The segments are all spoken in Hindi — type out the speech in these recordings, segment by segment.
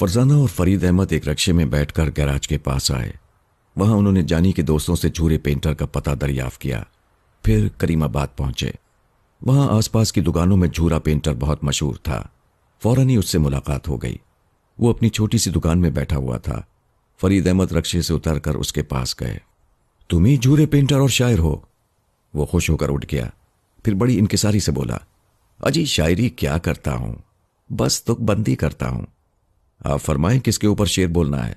फरजाना और फरीद अहमद एक रक्शे में बैठकर गैराज के पास आए। वहां उन्होंने जानी के दोस्तों से झूरे पेंटर का पता दरियाफ्त किया। फिर करीमाबाद पहुंचे। वहां आसपास की दुकानों में झूरा पेंटर बहुत मशहूर था। फौरन ही उससे मुलाकात हो गई। वो अपनी छोटी सी दुकान में बैठा हुआ था। फरीद अहमद रक्शे से उतरकर उसके पास गए। तुम ही झूरे पेंटर और शायर हो? वो खुश होकर उठ गया। फिर बड़ी इंकिसारी से बोला, अजी शायरी क्या करता हूं, बस तुकबंदी करता हूं। आप फरमाएं किसके ऊपर शेर बोलना है,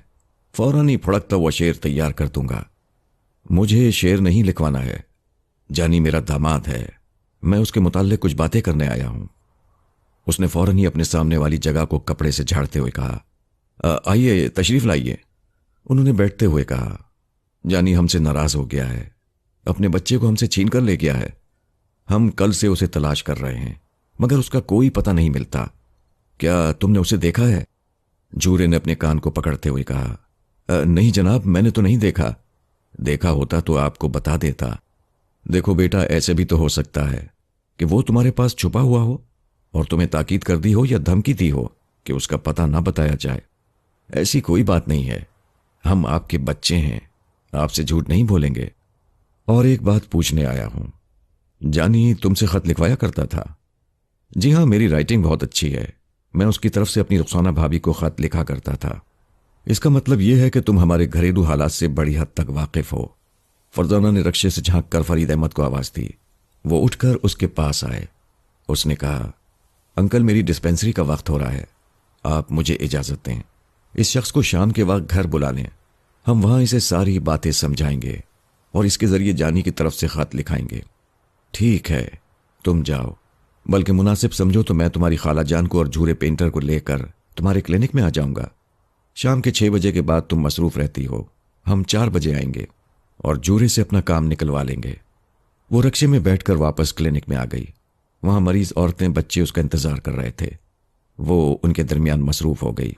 फौरन ही फड़कता हुआ शेर तैयार कर दूंगा। मुझे शेर नहीं लिखवाना है, जानी मेरा दामाद है, मैं उसके मुताल्लिक कुछ बातें करने आया हूं। उसने फौरन ही अपने सामने वाली जगह को कपड़े से झाड़ते हुए कहा, आइए तशरीफ लाइए। उन्होंने बैठते हुए कहा, जानी हमसे नाराज हो गया है, अपने बच्चे को हमसे छीन कर ले गया है। हम कल से उसे तलाश कर रहे हैं मगर उसका कोई पता नहीं मिलता। क्या तुमने उसे देखा है? जूरे ने अपने कान को पकड़ते हुए कहा, नहीं जनाब, मैंने तो नहीं देखा। देखा होता तो आपको बता देता। देखो बेटा, ऐसे भी तो हो सकता है कि वो तुम्हारे पास छुपा हुआ हो और तुम्हें ताकीद कर दी हो या धमकी दी हो कि उसका पता ना बताया जाए। ऐसी कोई बात नहीं है, हम आपके बच्चे हैं, आपसे झूठ नहीं बोलेंगे। और एक बात पूछने आया हूं, जानी तुमसे खत लिखवाया करता था? जी हां, मेरी राइटिंग बहुत अच्छी है, मैं उसकी तरफ से अपनी रुखसाना भाभी को खत लिखा करता था। इसका मतलब यह है कि तुम हमारे घरेलू हालात से बड़ी हद तक वाकिफ हो। फरजाना ने रक्शे से झांक कर फरीद अहमद को आवाज दी। वो उठकर उसके पास आए। उसने कहा, अंकल मेरी डिस्पेंसरी का वक्त हो रहा है, आप मुझे इजाजत दें। इस शख्स को शाम के वक्त घर बुला लें, हम वहां इसे सारी बातें समझाएंगे और इसके जरिए जानी की तरफ से खत लिखाएंगे। ठीक है, तुम जाओ, बल्कि मुनासिब समझो तो मैं तुम्हारी खाला जान को और झूरे पेंटर को लेकर तुम्हारे क्लिनिक में आ जाऊंगा। शाम के 6 बजे के बाद तुम मसरूफ रहती हो, हम 4 बजे आएंगे और जूरे से अपना काम निकलवा लेंगे। वो रक्शे में बैठकर वापस क्लिनिक में आ गई। वहां मरीज औरतें बच्चे उसका इंतजार कर रहे थे। वो उनके दरमियान मसरूफ हो गई।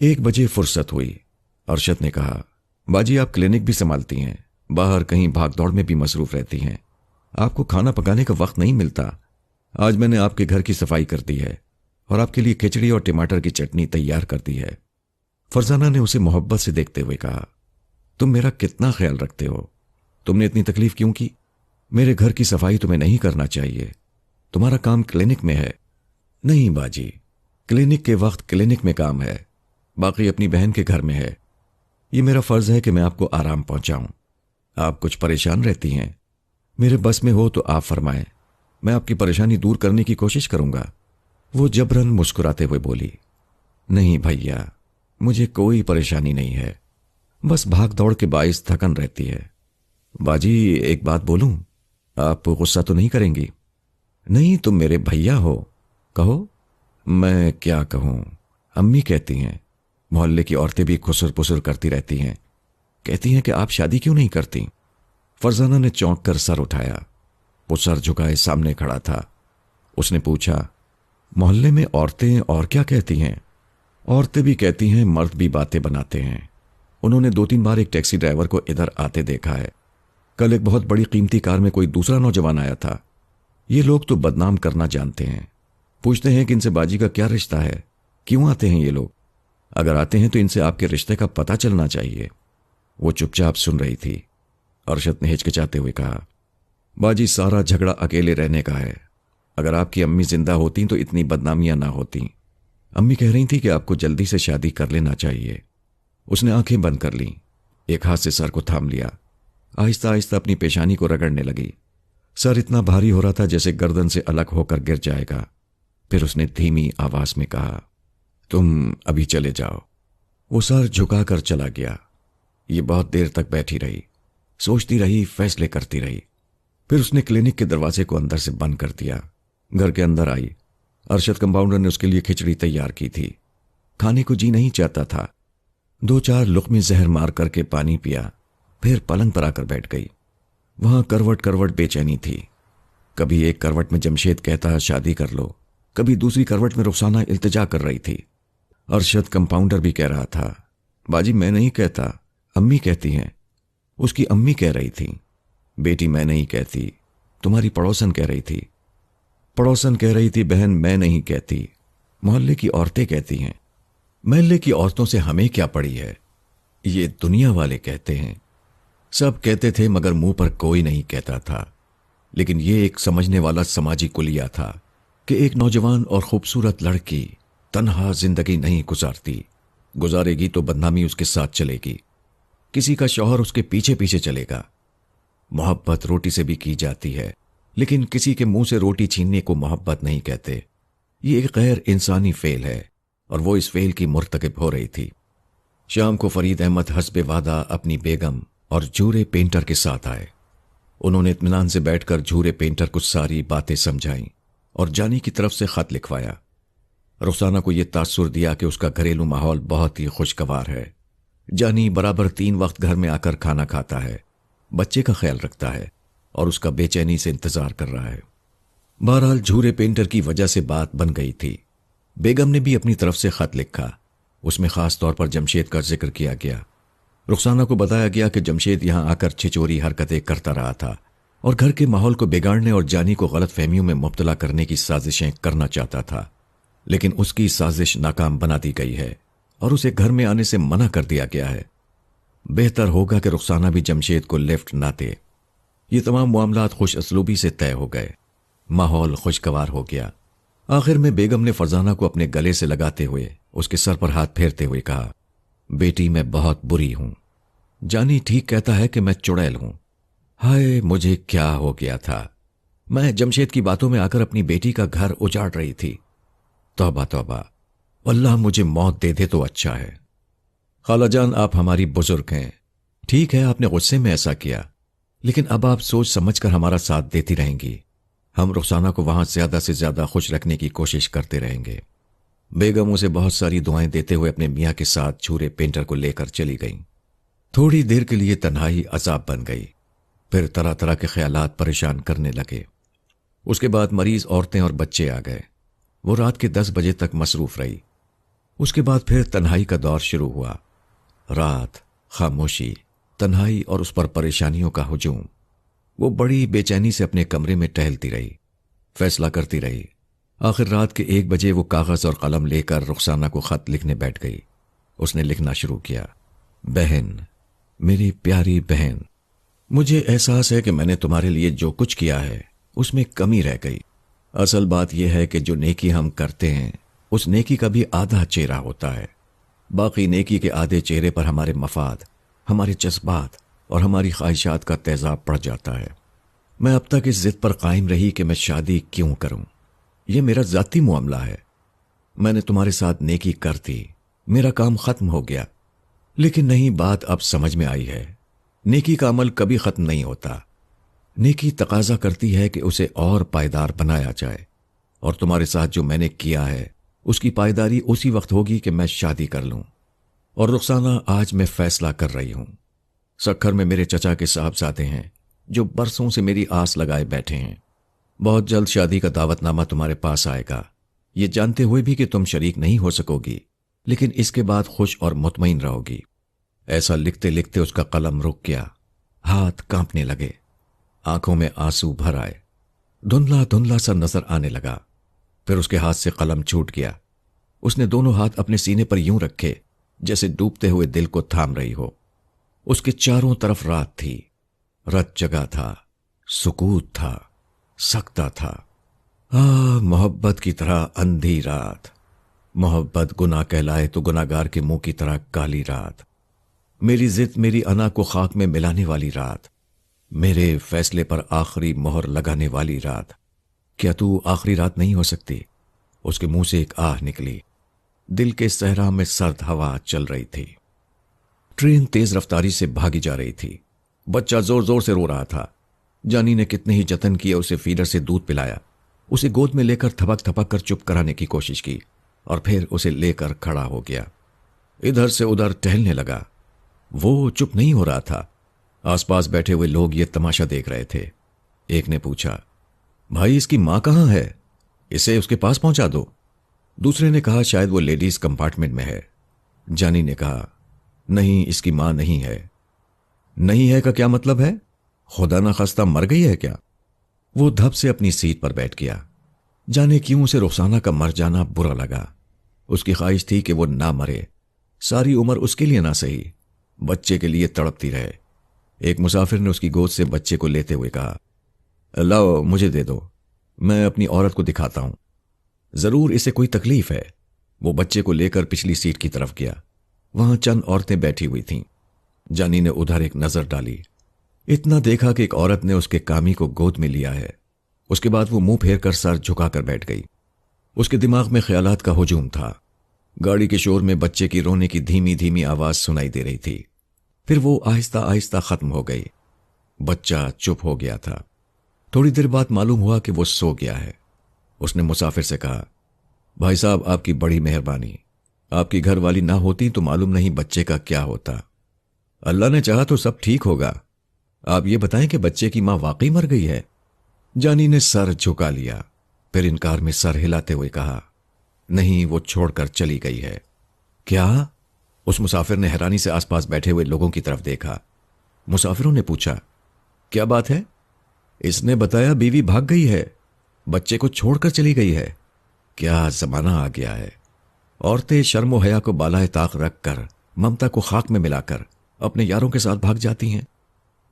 1 बजे फुर्सत हुई। अरशद ने कहा, बाजी आप क्लिनिक भी संभालती हैं, बाहर कहीं भाग दौड़ में भी मसरूफ रहती हैं, आपको खाना पकाने का वक्त नहीं मिलता। आज मैंने आपके घर की सफाई कर दी है और आपके लिए खिचड़ी और टमाटर की चटनी तैयार कर दी है। फरजाना ने उसे मोहब्बत से देखते हुए कहा, तुम मेरा कितना ख्याल रखते हो, तुमने इतनी तकलीफ क्यों की? मेरे घर की सफाई तुम्हें नहीं करना चाहिए, तुम्हारा काम क्लिनिक में है। नहीं बाजी, क्लिनिक के वक्त क्लिनिक में काम है, बाकी अपनी बहन के घर में है। ये मेरा फर्ज है कि मैं आपको आराम पहुंचाऊं। आप कुछ परेशान रहती हैं, मेरे बस में हो तो आप फरमाएं, मैं आपकी परेशानी दूर करने की कोशिश करूंगा। वो जबरन मुस्कुराते हुए बोली, नहीं भैया, मुझे कोई परेशानी नहीं है, बस भाग दौड़ के बाइस थकन रहती है। बाजी एक बात बोलूं, आप गुस्सा तो नहीं करेंगी? नहीं, तुम मेरे भैया हो, कहो। मैं क्या कहूं, अम्मी कहती हैं, मोहल्ले की औरतें भी खुसर पुसर करती रहती हैं, कहती हैं कि आप शादी क्यों नहीं करती। फरजाना ने चौंक कर सर उठाया। वो सर झुकाए सामने खड़ा था। उसने पूछा, मोहल्ले में औरतें और क्या कहती हैं? औरतें भी कहती हैं, मर्द भी बातें बनाते हैं। उन्होंने 2-3 बार एक टैक्सी ड्राइवर को इधर आते देखा है। कल एक बहुत बड़ी कीमती कार में कोई दूसरा नौजवान आया था। ये लोग तो बदनाम करना जानते हैं, पूछते हैं कि इनसे बाजी का क्या रिश्ता है, क्यों आते हैं ये लोग? अगर आते हैं तो इनसे आपके रिश्ते का पता चलना चाहिए। वो चुपचाप सुन रही थी। अरशद ने हिचकिचाते हुए कहा, बाजी सारा झगड़ा अकेले रहने का है। अगर आपकी अम्मी जिंदा होती तो इतनी बदनामियां ना होती। अम्मी कह रही थी कि आपको जल्दी से शादी कर लेना चाहिए। उसने आंखें बंद कर लीं, एक हाथ से सर को थाम लिया, आहिस्ता आहिस्ता अपनी पेशानी को रगड़ने लगी। सर इतना भारी हो रहा था जैसे गर्दन से अलग होकर गिर जाएगा। फिर उसने धीमी आवाज में कहा, तुम अभी चले जाओ। वो सर झुकाकर चला गया। ये बहुत देर तक बैठी रही, सोचती रही, फैसले करती रही। फिर उसने क्लिनिक के दरवाजे को अंदर से बंद कर दिया। घर के अंदर आई। अरशद कंपाउंडर ने उसके लिए खिचड़ी तैयार की थी। खाने को जी नहीं चाहता था। 2-4 लुक़मे जहर मार करके पानी पिया, फिर पलंग पर आकर बैठ गई। वहां करवट करवट बेचैनी थी। कभी एक करवट में जमशेद कहता, शादी कर लो, कभी दूसरी करवट में रुखसाना इल्तिजा कर रही थी। अरशद कंपाउंडर भी कह रहा था, बाजी मैं नहीं कहता, अम्मी कहती हैं। उसकी अम्मी कह रही थी, बेटी मैं नहीं कहती, तुम्हारी पड़ोसन कह रही थी। पड़ोसन कह रही थी, बहन मैं नहीं कहती, मोहल्ले की औरतें कहती हैं। महल्ले की औरतों से हमें क्या पड़ी है, ये दुनिया वाले कहते हैं। सब कहते थे मगर मुंह पर कोई नहीं कहता था। लेकिन ये एक समझने वाला समाजी कुलिया था कि एक नौजवान और खूबसूरत लड़की तन्हा जिंदगी नहीं गुजारती, गुजारेगी तो बदनामी उसके साथ चलेगी, किसी का शौहर उसके पीछे पीछे चलेगा। मोहब्बत रोटी से भी की जाती है, लेकिन किसी के मुंह से रोटी छीनने को मोहब्बत नहीं कहते। ये एक गैर इंसानी फेल है और वो इस फेल की मुर्तकिब हो रही थी। शाम को फरीद अहमद हस्बे वादा अपनी बेगम और झूरे पेंटर के साथ आए। उन्होंने इत्मीनान से बैठकर झूरे पेंटर को सारी बातें समझाईं और जानी की तरफ से खत लिखवाया। रुखसाना को यह तासुर दिया कि उसका घरेलू माहौल बहुत ही खुशगवार है। जानी बराबर 3 वक्त घर में आकर खाना खाता है, बच्चे का ख्याल रखता है और उसका बेचैनी से इंतजार कर रहा है। बहरहाल झूरे पेंटर की वजह से बात बन गई थी। बेगम ने भी अपनी तरफ से खत लिखा। उसमें खास तौर पर जमशेद का जिक्र किया गया। रुखसाना को बताया गया कि जमशेद यहां आकर छिचोरी हरकतें करता रहा था और घर के माहौल को बिगाड़ने और जानी को गलत फहमियों में मुब्तला करने की साजिशें करना चाहता था। लेकिन उसकी साजिश नाकाम बना दी गई है और उसे घर में आने से मना कर दिया गया है। बेहतर होगा कि रुखसाना भी जमशेद को लिफ्ट ना दे। ये तमाम मामलात खुश असलूबी से तय हो गए। माहौल खुशगवार हो गया। आखिर में बेगम ने फरजाना को अपने गले से लगाते हुए उसके सर पर हाथ फेरते हुए कहा, बेटी मैं बहुत बुरी हूं। जानी ठीक कहता है कि मैं चुड़ैल हूं। हाय मुझे क्या हो गया था। मैं जमशेद की बातों में आकर अपनी बेटी का घर उजाड़ रही थी। तौबा तौबा, अल्लाह मुझे मौत दे दे तो अच्छा है। खालाजान आप हमारी बुजुर्ग हैं, ठीक है आपने गुस्से में ऐसा किया, लेकिन अब आप सोच समझकर हमारा साथ देती रहेंगी। हम रुखसाना को वहां ज्यादा से ज्यादा खुश रखने की कोशिश करते रहेंगे। बेगम उसे बहुत सारी दुआएं देते हुए अपने मियाँ के साथ झूरे पेंटर को लेकर चली गईं। थोड़ी देर के लिए तन्हाई अजाब बन गई। फिर तरह तरह के ख्यालात परेशान करने लगे। उसके बाद मरीज औरतें और बच्चे आ गए। वो रात के 10 बजे तक मसरूफ रही। उसके बाद फिर तन्हाई का दौर शुरू हुआ। रात, खामोशी, तन्हाई और उस पर परेशानियों का हुजूम। वो बड़ी बेचैनी से अपने कमरे में टहलती रही, फैसला करती रही। आखिर रात के 1 बजे वो कागज और कलम लेकर रुखसाना को खत लिखने बैठ गई। उसने लिखना शुरू किया, बहन, मेरी प्यारी बहन, मुझे एहसास है कि मैंने तुम्हारे लिए जो कुछ किया है उसमें कमी रह गई। असल बात यह है कि जो नेकी हम करते हैं उस नेकी का भी आधा चेहरा होता है। बाकी नेकी के आधे चेहरे पर हमारे मफाद, हमारे जज्बात और हमारी ख्वाहिशात का तेजाब पड़ जाता है। मैं अब तक इस जिद पर कायम रही कि मैं शादी क्यों करूं। यह मेरा जाती मामला है। मैंने तुम्हारे साथ नेकी कर दी, मेरा काम खत्म हो गया। लेकिन नहीं, बात अब समझ में आई है। नेकी का अमल कभी खत्म नहीं होता। नेकी तकाजा करती है कि उसे और पायदार बनाया जाए, और तुम्हारे साथ जो मैंने किया है उसकी पायदारी उसी वक्त होगी कि मैं शादी कर लूं। और रुखसाना, आज मैं फैसला कर रही हूं। सक्खर में मेरे चचा के साहबजादे हैं जो बरसों से मेरी आस लगाए बैठे हैं। बहुत जल्द शादी का दावतनामा तुम्हारे पास आएगा, ये जानते हुए भी कि तुम शरीक नहीं हो सकोगी, लेकिन इसके बाद खुश और मुतमईन रहोगी। ऐसा लिखते लिखते उसका कलम रुक गया। हाथ कांपने लगे, आंखों में आंसू भर आए। धुंधला धुंधला सा नजर आने लगा। फिर उसके हाथ से कलम छूट गया। उसने दोनों हाथ अपने सीने पर यूं रखे जैसे डूबते हुए दिल को थाम रही हो। उसके चारों तरफ रात थी। रत जगह था, सुकूत था, सकता था। मोहब्बत की तरह अंधी रात। मोहब्बत गुनाह कहलाए तो गुनाहगार के मुंह की तरह काली रात। मेरी जिद मेरी अना को खाक में मिलाने वाली रात। मेरे फैसले पर आखिरी मोहर लगाने वाली रात। क्या तू आखिरी रात नहीं हो सकती? उसके मुंह से एक आह निकली। दिल के सहरा में सर्द हवा चल रही थी। ट्रेन तेज रफ्तारी से भागी जा रही थी। बच्चा जोर जोर से रो रहा था। जानी ने कितने ही जतन किए उसे फीडर से दूध पिलाया, उसे गोद में लेकर थपक थपक कर चुप कराने की कोशिश की और फिर उसे लेकर खड़ा हो गया। इधर से उधर टहलने लगा। वो चुप नहीं हो रहा था। आसपास बैठे हुए लोग ये तमाशा देख रहे थे। एक ने पूछा, भाई इसकी मां कहां है? इसे उसके पास पहुंचा दो। दूसरे ने कहा, शायद वो लेडीज कंपार्टमेंट में है। जानी ने कहा, नहीं, इसकी मां नहीं है। नहीं है का क्या मतलब है? खुदा ना खास्ता मर गई है क्या? वो धप से अपनी सीट पर बैठ गया। जाने क्यों उसे रुखसाना का मर जाना बुरा लगा। उसकी ख्वाहिश थी कि वो ना मरे, सारी उम्र उसके लिए ना सही, बच्चे के लिए तड़पती रहे। एक मुसाफिर ने उसकी गोद से बच्चे को लेते हुए कहा, लाओ मुझे दे दो, मैं अपनी औरत को दिखाता हूं, जरूर इसे कोई तकलीफ है। वो बच्चे को लेकर पिछली सीट की तरफ गया। वहां चंद औरतें बैठी हुई थीं। जानी ने उधर एक नजर डाली। इतना देखा कि एक औरत ने उसके कामी को गोद में लिया है। उसके बाद वो मुंह फेर कर सर झुकाकर बैठ गई। उसके दिमाग में ख्यालात का हुजूम था। गाड़ी के शोर में बच्चे की रोने की धीमी धीमी आवाज सुनाई दे रही थी। फिर वो आहिस्ता आहिस्ता खत्म हो गई। बच्चा चुप हो गया था। थोड़ी देर बाद मालूम हुआ कि वो सो गया है। उसने मुसाफिर से कहा, भाई साहब, आपकी बड़ी मेहरबानी, आपकी घरवाली ना होती तो मालूम नहीं बच्चे का क्या होता। अल्लाह ने चाहा तो सब ठीक होगा। आप ये बताएं कि बच्चे की मां वाकई मर गई है? जानी ने सर झुका लिया, फिर इनकार में सर हिलाते हुए कहा, नहीं, वो छोड़कर चली गई है। क्या? उस मुसाफिर ने हैरानी से आसपास बैठे हुए लोगों की तरफ देखा। मुसाफिरों ने पूछा, क्या बात है? इसने बताया बीवी भाग गई है, बच्चे को छोड़कर चली गई है। क्या जमाना आ गया है। औरतें शर्म हया को बालाए ताक रखकर, ममता को खाक में मिलाकर अपने यारों के साथ भाग जाती हैं।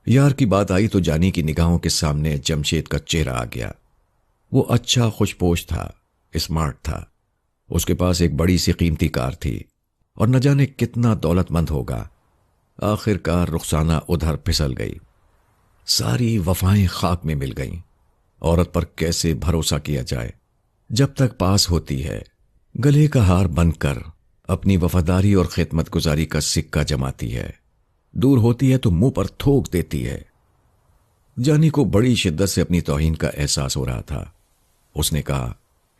यार की बात आई तो जानी की निगाहों के सामने जमशेद का चेहरा आ गया। वो अच्छा खुशपोश था, स्मार्ट था। उसके पास एक बड़ी सी कीमती कार थी और न जाने कितना दौलतमंद होगा। आखिरकार रुखसाना उधर फिसल गई। सारी वफाएं खाक में मिल गईं। औरत पर कैसे भरोसा किया जाए? जब तक पास होती है गले का हार बनकर अपनी वफादारी और खिदमतगुजारी का सिक्का जमाती है, दूर होती है तो मुंह पर थोक देती है। जानी को बड़ी शिद्दत से अपनी तौहीन का एहसास हो रहा था। उसने कहा,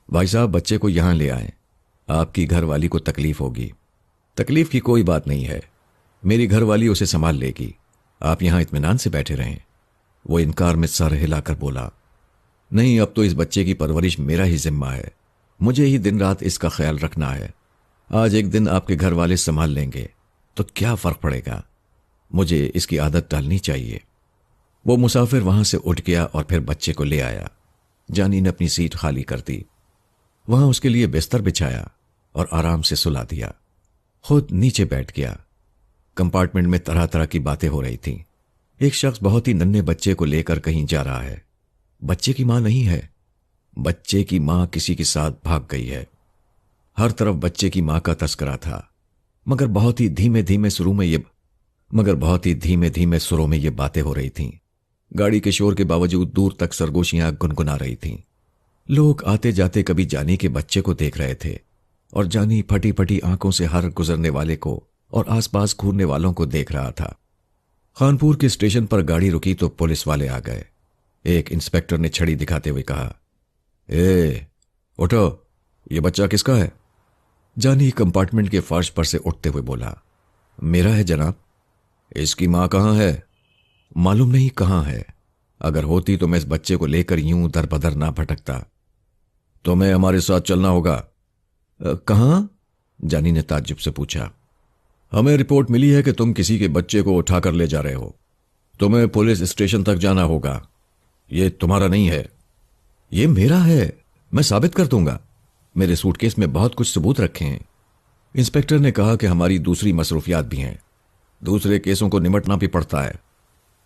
भाई साहब, बच्चे को यहां ले आए, आपकी घरवाली को तकलीफ होगी। तकलीफ की कोई बात नहीं है, मेरी घरवाली उसे संभाल लेगी, आप यहां इत्मीनान से बैठे रहें। वो इनकार में सर हिलाकर बोला, नहीं, अब तो इस बच्चे की परवरिश मेरा ही जिम्मा है, मुझे ही दिन रात इसका ख्याल रखना है। आज एक दिन आपके घर वाले संभाल लेंगे तो क्या फर्क पड़ेगा, मुझे इसकी आदत डालनी चाहिए। वो मुसाफिर वहां से उठ गया और फिर बच्चे को ले आया। जानी ने अपनी सीट खाली कर दी। वहां उसके लिए बिस्तर बिछाया और आराम से सुला दिया। खुद नीचे बैठ गया। कंपार्टमेंट में तरह तरह की बातें हो रही थीं। एक शख्स बहुत ही नन्हे बच्चे को लेकर कहीं जा रहा है। बच्चे की मां नहीं है, बच्चे की मां किसी के साथ भाग गई है। हर तरफ बच्चे की मां का तस्करा था, मगर बहुत ही धीमे धीमे सुरों में ये बातें हो रही थीं। गाड़ी के शोर के बावजूद दूर तक सरगोशियां गुनगुना रही थीं। लोग आते जाते कभी जानी के बच्चे को देख रहे थे और जानी फटी फटी आंखों से हर गुजरने वाले को और आसपास घूरने वालों को देख रहा था। खानपुर के स्टेशन पर गाड़ी रुकी तो पुलिस वाले आ गए। एक इंस्पेक्टर ने छड़ी दिखाते हुए कहा, ए उठो, ये बच्चा किसका है? जानी कंपार्टमेंट के फर्श पर से उठते हुए बोला, मेरा है जनाब। इसकी मां कहां है? मालूम नहीं कहां है। अगर होती तो मैं इस बच्चे को लेकर यूं दर बदर ना भटकता। तुम्हें हमारे साथ चलना होगा। कहां? जानी ने ताज्जुब से पूछा। हमें रिपोर्ट मिली है कि तुम किसी के बच्चे को उठाकर ले जा रहे हो। तुम्हें पुलिस स्टेशन तक जाना होगा। ये तुम्हारा नहीं है। ये मेरा है, मैं साबित कर दूंगा। मेरे सूटकेस में बहुत कुछ सबूत रखे हैं। इंस्पेक्टर ने कहा कि हमारी दूसरी मसरूफियात भी हैं, दूसरे केसों को निमटना भी पड़ता है।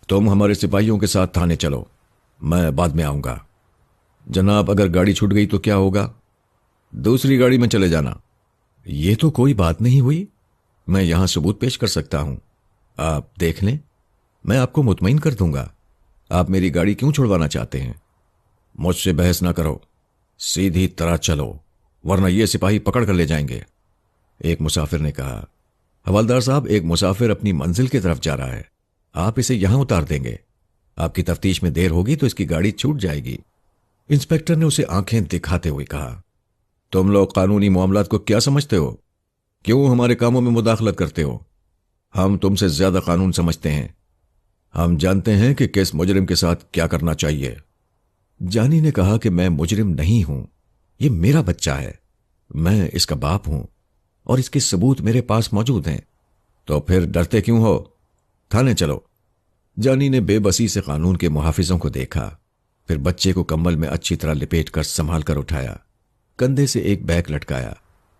तुम हमारे सिपाहियों के साथ थाने चलो, मैं बाद में आऊंगा। जनाब, अगर गाड़ी छूट गई तो क्या होगा? दूसरी गाड़ी में चले जाना। ये तो कोई बात नहीं हुई, मैं यहां सबूत पेश कर सकता हूं। आप देख लें, मैं आपको मुतमईन कर दूंगा। आप मेरी गाड़ी क्यों छुड़वाना चाहते हैं? मुझसे बहस ना करो, सीधी तरह चलो, वरना ये सिपाही पकड़ कर ले जाएंगे। एक मुसाफिर ने कहा, हवलदार साहब, एक मुसाफिर अपनी मंजिल की तरफ जा रहा है, आप इसे यहां उतार देंगे। आपकी तफ्तीश में देर होगी तो इसकी गाड़ी छूट जाएगी। इंस्पेक्टर ने उसे आंखें दिखाते हुए कहा, तुम लोग कानूनी मामलात को क्या समझते हो? क्यों हमारे कामों में मुदाखलत करते हो? हम तुमसे ज्यादा कानून समझते हैं। हम जानते हैं कि किस मुजरिम के साथ क्या करना चाहिए। जानी ने कहा कि मैं मुजरिम नहीं हूं, यह मेरा बच्चा है, मैं इसका बाप हूं और इसके सबूत मेरे पास मौजूद हैं। तो फिर डरते क्यों हो? थाने चलो। जानी ने बेबसी से कानून के मुहाफिजों को देखा, फिर बच्चे को कंबल में अच्छी तरह लिपेट कर संभाल कर उठाया, कंधे से एक बैग लटकाया,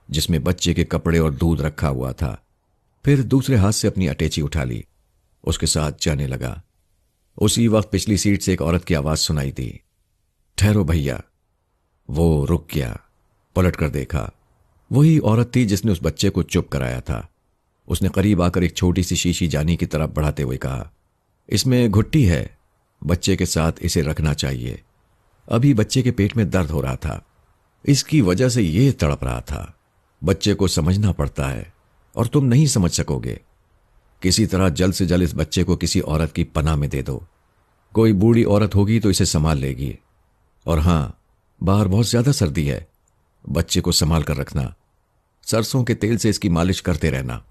जिसमें बच्चे के कपड़े और दूध रखा हुआ था। फिर दूसरे हाथ से अपनी अटैची उठा ली, उसके साथ जाने लगा। उसी वक्त पिछली सीट से एक औरत की आवाज सुनाई दी, ठहरो भैया। वो रुक गया, पलट कर देखा। वही औरत थी जिसने उस बच्चे को चुप कराया था। उसने करीब आकर एक छोटी सी शीशी जानी की तरफ बढ़ाते हुए कहा, इसमें घुट्टी है, बच्चे के साथ इसे रखना चाहिए। अभी बच्चे के पेट में दर्द हो रहा था, इसकी वजह से ये तड़प रहा था। बच्चे को समझना पड़ता है और तुम नहीं समझ सकोगे। किसी तरह जल्द से जल्द इस बच्चे को किसी औरत की पनाह में दे दो। कोई बूढ़ी औरत होगी तो इसे संभाल लेगी। और हां, बाहर बहुत ज्यादा सर्दी है, बच्चे को संभाल कर रखना। सरसों के तेल से इसकी मालिश करते रहना।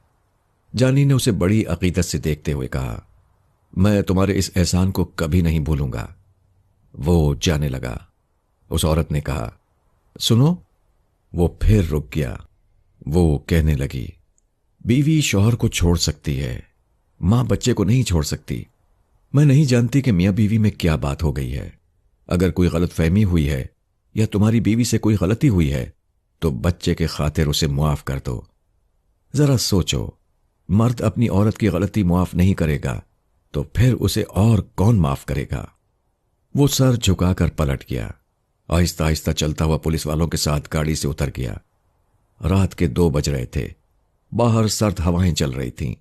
जानी ने उसे बड़ी अकीदत से देखते हुए कहा, मैं तुम्हारे इस एहसान को कभी नहीं भूलूंगा। वो जाने लगा। उस औरत ने कहा, सुनो। वो फिर रुक गया। वो कहने लगी, बीवी शौहर को छोड़ सकती है, मां बच्चे को नहीं छोड़ सकती। मैं नहीं जानती कि मियां बीवी में क्या बात हो गई है। अगर कोई गलतफहमी हुई है या तुम्हारी बीवी से कोई गलती हुई है तो बच्चे के खातिर उसे मुआफ कर दो। जरा सोचो, मर्द अपनी औरत की गलती मुआफ नहीं करेगा तो फिर उसे और कौन माफ करेगा। वो सर झुकाकर पलट गया। आहिस्ता आहिस्ता चलता हुआ पुलिस वालों के साथ गाड़ी से उतर गया। रात के 2 बज रहे थे। बाहर सर्द हवाएं चल रही थीं।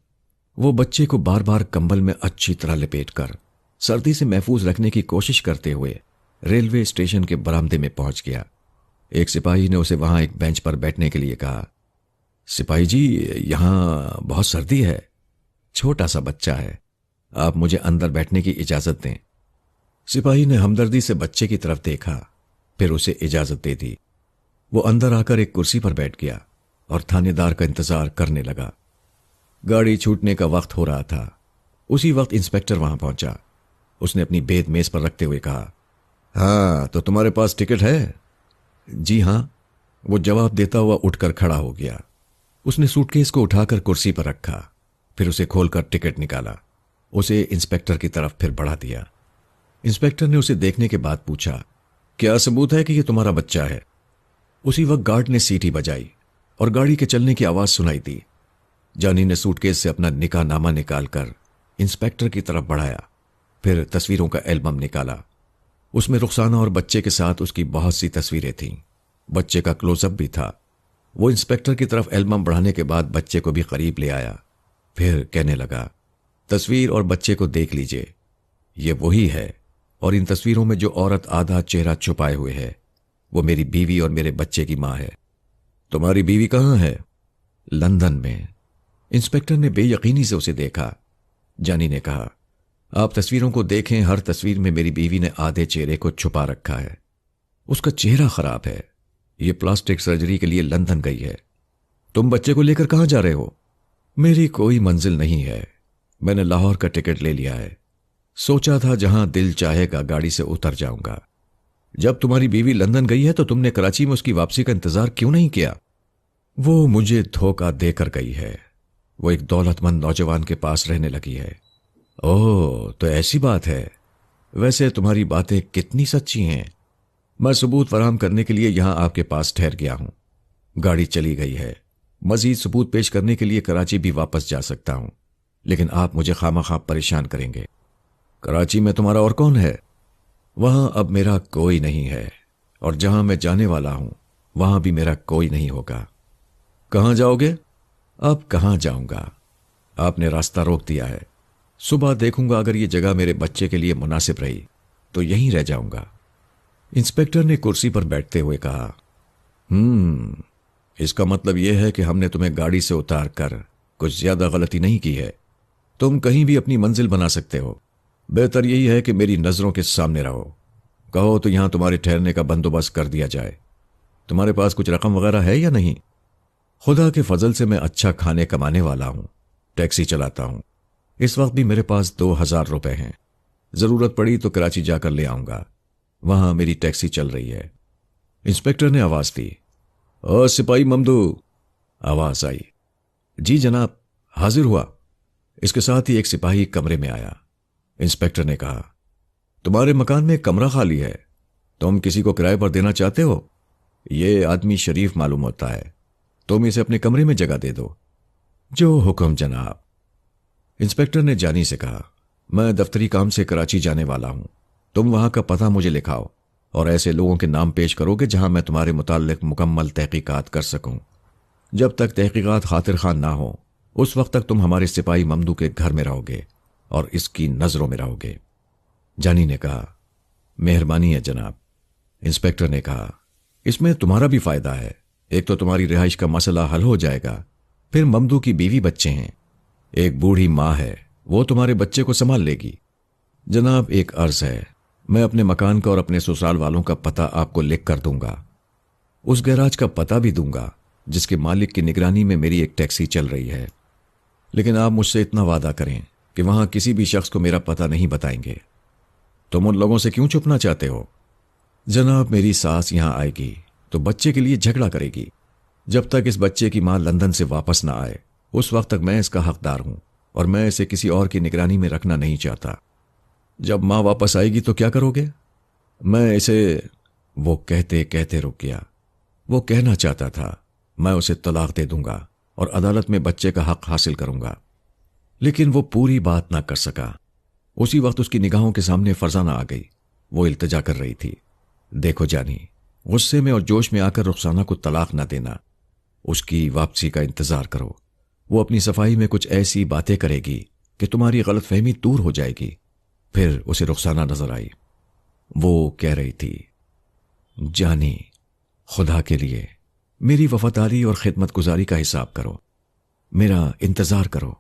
वो बच्चे को बार बार कंबल में अच्छी तरह लपेटकर सर्दी से महफूज रखने की कोशिश करते हुए रेलवे स्टेशन के बरामदे में पहुंच गया। एक सिपाही ने उसे वहां एक बेंच पर बैठने के लिए कहा, सिपाही जी, यहां बहुत सर्दी है, छोटा सा बच्चा है, आप मुझे अंदर बैठने की इजाजत दें। सिपाही ने हमदर्दी से बच्चे की तरफ देखा, फिर उसे इजाजत दे दी। वो अंदर आकर एक कुर्सी पर बैठ गया और थानेदार का इंतजार करने लगा। गाड़ी छूटने का वक्त हो रहा था। उसी वक्त इंस्पेक्टर वहां पहुंचा। उसने अपनी बेद मेज पर रखते हुए कहा, हाँ, तो तुम्हारे पास टिकट है? जी हां, वो जवाब देता हुआ उठकर खड़ा हो गया। उसने सूटकेस को उठाकर कुर्सी पर रखा, फिर उसे खोलकर टिकट निकाला, उसे इंस्पेक्टर की तरफ फिर बढ़ा दिया। इंस्पेक्टर ने उसे देखने के बाद पूछा, क्या सबूत है कि यह तुम्हारा बच्चा है? उसी वक्त गार्ड ने सीटी बजाई और गाड़ी के चलने की आवाज सुनाई दी। जानी ने सूटकेस से अपना निकाह नामा निकालकर इंस्पेक्टर की तरफ बढ़ाया, फिर तस्वीरों का एल्बम निकाला। उसमें रुखसाना और बच्चे के साथ उसकी बहुत सी तस्वीरें थीं। बच्चे का क्लोजअप भी था। वो इंस्पेक्टर की तरफ एल्बम बढ़ाने के बाद बच्चे को भी करीब ले आया, फिर कहने लगा, तस्वीर और बच्चे को देख लीजिए, ये वही है, और इन तस्वीरों में जो औरत आधा चेहरा छुपाए हुए है वो मेरी बीवी और मेरे बच्चे की मां है। तुम्हारी बीवी कहां है? लंदन में। इंस्पेक्टर ने बेयकीनी से उसे देखा। जानी ने कहा, आप तस्वीरों को देखें, हर तस्वीर में मेरी बीवी ने आधे चेहरे को छुपा रखा है। उसका चेहरा खराब है, ये प्लास्टिक सर्जरी के लिए लंदन गई है। तुम बच्चे को लेकर कहां जा रहे हो? मेरी कोई मंजिल नहीं है, मैंने लाहौर का टिकट ले लिया है। सोचा था जहां दिल चाहेगा गाड़ी से उतर जाऊंगा। जब तुम्हारी बीवी लंदन गई है तो तुमने कराची में उसकी वापसी का इंतजार क्यों नहीं किया? वो मुझे धोखा देकर गई है। वो एक दौलतमंद नौजवान के पास रहने लगी है। ओह, तो ऐसी बात है। वैसे तुम्हारी बातें कितनी सच्ची हैं। मैं सबूत फराहम करने के लिए यहां आपके पास ठहर गया हूं। गाड़ी चली गई है। मजीद सबूत पेश करने के लिए कराची भी वापस जा सकता हूं, लेकिन आप मुझे खामखा परेशान करेंगे। कराची में तुम्हारा और कौन है? वहां अब मेरा कोई नहीं है, और जहां मैं जाने वाला हूं वहां भी मेरा कोई नहीं होगा। कहां जाओगे? अब कहां जाऊंगा, आपने रास्ता रोक दिया है। सुबह देखूंगा, अगर ये जगह मेरे बच्चे के लिए मुनासिब रही तो यहीं रह जाऊंगा। इंस्पेक्टर ने कुर्सी पर बैठते हुए कहा, इसका मतलब यह है कि हमने तुम्हें गाड़ी से उतार कर कुछ ज्यादा गलती नहीं की है। तुम कहीं भी अपनी मंजिल बना सकते हो। बेहतर यही है कि मेरी नजरों के सामने रहो। कहो तो यहां तुम्हारे ठहरने का बंदोबस्त कर दिया जाए। तुम्हारे पास कुछ रकम वगैरह है या नहीं? खुदा के फजल से मैं अच्छा खाने कमाने वाला हूं, टैक्सी चलाता हूं। इस वक्त भी मेरे पास 2000 रुपए हैं। जरूरत पड़ी तो कराची जाकर ले आऊंगा, वहां मेरी टैक्सी चल रही है। इंस्पेक्टर ने आवाज दी, ओ सिपाही ममदू। आवाज आई, जी जनाब, हाजिर हुआ। इसके साथ ही एक सिपाही कमरे में आया। इंस्पेक्टर ने कहा, तुम्हारे मकान में एक कमरा खाली है, तुम किसी को किराए पर देना चाहते हो? ये आदमी शरीफ मालूम होता है। तुम इसे अपने कमरे में जगह दे दो। जो हुक्म जनाब। इंस्पेक्टर ने जानी से कहा, मैं दफ्तरी काम से कराची जाने वाला हूं। तुम वहां का पता मुझे लिखाओ और ऐसे लोगों के नाम पेश करोगे जहां मैं तुम्हारे मुताल्लिक मुकम्मल तहकीकात कर सकूं। जब तक तहकीकात खातिर खान ना हो उस वक्त तक तुम हमारे सिपाही ममदू के घर में रहोगे और इसकी नजरों में रहोगे। जानी ने कहा, मेहरबानी है जनाब। इंस्पेक्टर ने कहा, इसमें तुम्हारा भी फायदा है। एक तो तुम्हारी रिहाइश का मसला हल हो जाएगा, फिर ममदू की बीवी बच्चे हैं, एक बूढ़ी माँ है, वो तुम्हारे बच्चे को संभाल लेगी। जनाब एक अर्ज है, मैं अपने मकान का और अपने ससुराल वालों का पता आपको लिख कर दूंगा। उस गैराज का पता भी दूंगा जिसके मालिक की निगरानी में मेरी एक टैक्सी चल रही है। लेकिन आप मुझसे इतना वादा करें कि वहां किसी भी शख्स को मेरा पता नहीं बताएंगे। तुम उन लोगों से क्यों छुपना चाहते हो? जनाब मेरी सास यहां आएगी तो बच्चे के लिए झगड़ा करेगी। जब तक इस बच्चे की मां लंदन से वापस ना आए उस वक्त तक मैं इसका हकदार हूं और मैं इसे किसी और की निगरानी में रखना नहीं चाहता। जब मां वापस आएगी तो क्या करोगे? मैं इसे। वो कहते कहते रुक गया। वो कहना चाहता था, मैं उसे तलाक दे दूंगा और अदालत में बच्चे का हक हासिल करूंगा, लेकिन वो पूरी बात ना कर सका। उसी वक्त उसकी निगाहों के सामने फरजाना आ गई। वो इल्तिजा कर रही थी, देखो जानी, गुस्से में और जोश में आकर रुखसाना को तलाक ना देना, उसकी वापसी का इंतजार करो। वो अपनी सफाई में कुछ ऐसी बातें करेगी कि तुम्हारी गलतफहमी दूर हो जाएगी। फिर उसे रुखसाना नजर आई। वो कह रही थी, जानी, खुदा के लिए मेरी वफादारी और खिदमत गुजारी का हिसाब करो, मेरा इंतजार करो।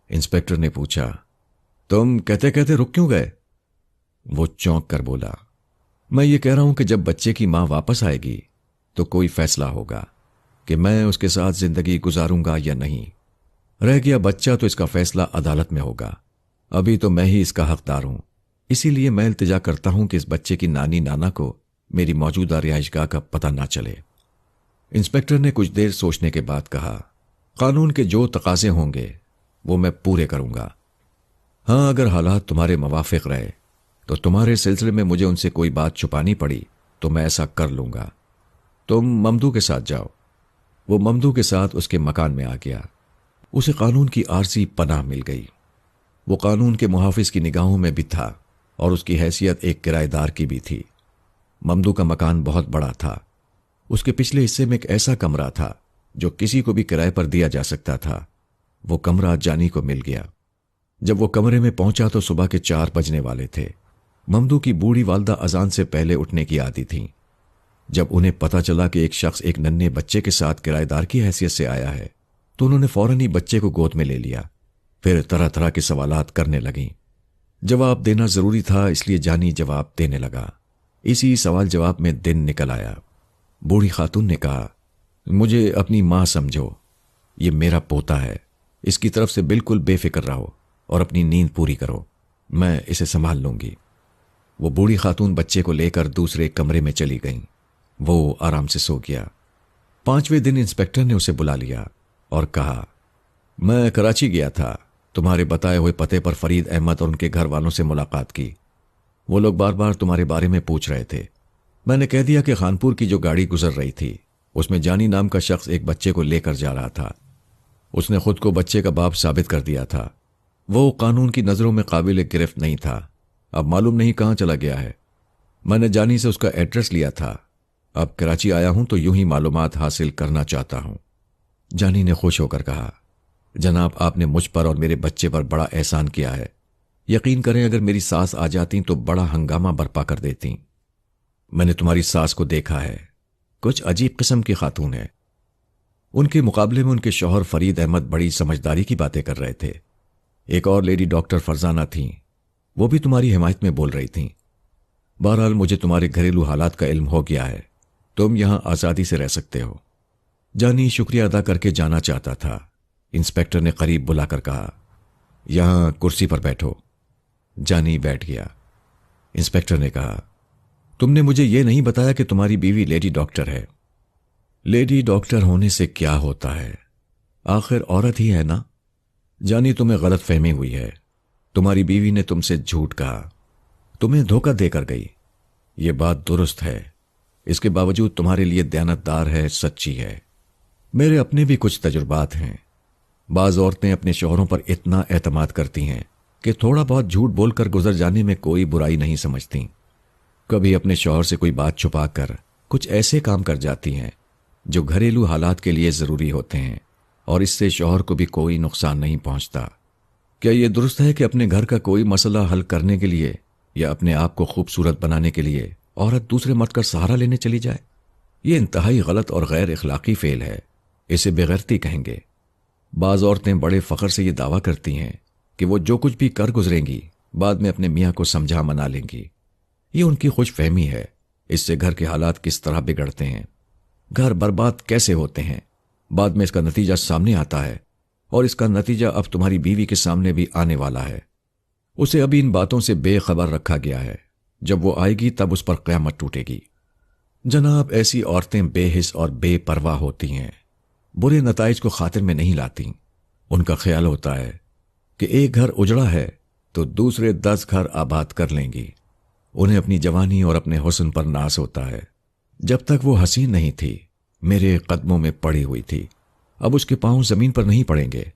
इंस्पेक्टर ने पूछा, तुम कहते कहते रुक क्यों गए? वो चौंक कर बोला, मैं ये कह रहा हूं कि जब बच्चे की मां वापस आएगी तो कोई फैसला होगा कि मैं उसके साथ जिंदगी गुजारूंगा या नहीं। रह गया बच्चा तो इसका फैसला अदालत में होगा। अभी तो मैं ही इसका हकदार हूं, इसीलिए मैं इल्तिजा करता हूं कि इस बच्चे की नानी नाना को मेरी मौजूदा रिहाइशगाह का पता ना चले। इंस्पेक्टर ने कुछ देर सोचने के बाद कहा, कानून के जो तकाजे होंगे वो मैं पूरे करूंगा। हां, अगर हालात तुम्हारे मुवाफिक रहे तो तुम्हारे सिलसिले में मुझे उनसे कोई बात छुपानी पड़ी तो मैं ऐसा कर लूंगा। तुम ममदू के साथ जाओ। वो ममदू के साथ उसके मकान में आ गया। उसे कानून की आरजी पनाह मिल गई। वो कानून के मुहाफिज की निगाहों में भी था और उसकी हैसियत एक किराएदार की भी थी। ममदू का मकान बहुत बड़ा था। उसके पिछले हिस्से में एक ऐसा कमरा था जो किसी को भी किराए पर दिया जा सकता था। वो कमरा जानी को मिल गया। जब वो कमरे में पहुंचा तो सुबह के 4 बजने वाले थे। ममदू की बूढ़ी वालदा अजान से पहले उठने की आदी थी। जब उन्हें पता चला कि एक शख्स एक नन्हे बच्चे के साथ किराएदार की हैसियत से आया है तो उन्होंने फौरन ही बच्चे को गोद में ले लिया। फिर तरह तरह के सवालात करने लगीं। जवाब देना जरूरी था, इसलिए जानी जवाब देने लगा। इसी सवाल जवाब में दिन निकल आया। बूढ़ी खातून ने कहा, मुझे अपनी मां समझो, ये मेरा पोता है, इसकी तरफ से बिल्कुल बेफिक्र रहो और अपनी नींद पूरी करो, मैं इसे संभाल लूंगी। वो बूढ़ी खातून बच्चे को लेकर दूसरे कमरे में चली गईं। वो आराम से सो गया। 5वें दिन इंस्पेक्टर ने उसे बुला लिया और कहा, मैं कराची गया था, तुम्हारे बताए हुए पते पर फरीद अहमद और उनके घर वालों से मुलाकात की। वो लोग बार बार तुम्हारे बारे में पूछ रहे थे। मैंने कह दिया कि खानपुर की जो गाड़ी गुजर रही थी उसमें जानी नाम का शख्स एक बच्चे को लेकर जा रहा था। उसने खुद को बच्चे का बाप साबित कर दिया था। वो कानून की नजरों में काबिल गिरफ्त नहीं था। अब मालूम नहीं कहां चला गया है। मैंने जानी से उसका एड्रेस लिया था। अब कराची आया हूं तो यूं ही मालूमात हासिल करना चाहता हूं। जानी ने खुश होकर कहा, जनाब, आपने मुझ पर और मेरे बच्चे पर बड़ा एहसान किया है। यकीन करें, अगर मेरी सास आ जाती तो बड़ा हंगामा बर्पा कर देती। मैंने तुम्हारी सास को देखा है, कुछ अजीब किस्म की खातून है। उनके मुकाबले में उनके शौहर फरीद अहमद बड़ी समझदारी की बातें कर रहे थे। एक और लेडी डॉक्टर फरजाना थी, वो भी तुम्हारी हिमायत में बोल रही थीं। बहरहाल मुझे तुम्हारे घरेलू हालात का इल्म हो गया है, तुम यहां आजादी से रह सकते हो। जानी शुक्रिया अदा करके जाना चाहता था। इंस्पेक्टर ने करीब बुलाकर कहा, यहां कुर्सी पर बैठो। जानी बैठ गया। इंस्पेक्टर ने कहा, तुमने मुझे यह नहीं बताया कि तुम्हारी बीवी लेडी डॉक्टर है। लेडी डॉक्टर होने से क्या होता है, आखिर औरत ही है ना। जानी, तुम्हें गलत फहमी हुई है। तुम्हारी बीवी ने तुमसे झूठ कहा, तुम्हें धोखा देकर गई। ये बात दुरुस्त है। इसके बावजूद तुम्हारे लिए दयानतदार है, सच्ची है। मेरे अपने भी कुछ तजुर्बात हैं। बाज औरतें अपने शौहरों पर इतना एतमाद करती हैं कि थोड़ा बहुत झूठ बोलकर गुजर जाने में कोई बुराई नहीं समझती। कभी अपने शौहर से कोई बात छुपा कर कुछ ऐसे काम कर जाती हैं जो घरेलू हालात के लिए जरूरी होते हैं और इससे शौहर को भी कोई नुकसान नहीं पहुंचता। क्या यह दुरुस्त है कि अपने घर का कोई मसला हल करने के लिए या अपने आप को खूबसूरत बनाने के लिए औरत दूसरे मर्द का सहारा लेने चली जाए? ये इंतहाई गलत और गैर इखलाकी फेल है। इसे बेगैरती कहेंगे। बाज औरतें बड़े फख्र से ये दावा करती हैं कि वो जो कुछ भी कर गुजरेंगी बाद में अपने मियाँ को समझा मना लेंगी। ये उनकी खुशफहमी है। इससे घर के हालात किस तरह बिगड़ते हैं, घर बर्बाद कैसे होते हैं, बाद में इसका नतीजा सामने आता है और इसका नतीजा अब तुम्हारी बीवी के सामने भी आने वाला है। उसे अभी इन बातों से बेखबर रखा गया है। जब वो आएगी तब उस पर क़यामत टूटेगी। जनाब, ऐसी औरतें बेहिस और बेपरवाह होती हैं, बुरे नताइज को खातिर में नहीं लाती। उनका ख्याल होता है कि एक घर उजड़ा है तो दूसरे 10 घर आबाद कर लेंगी। उन्हें अपनी जवानी और अपने हुस्न पर नाज होता है। जब तक वो हसीन नहीं थी मेरे कदमों में पड़ी हुई थी, अब उसके पांव जमीन पर नहीं पड़ेंगे।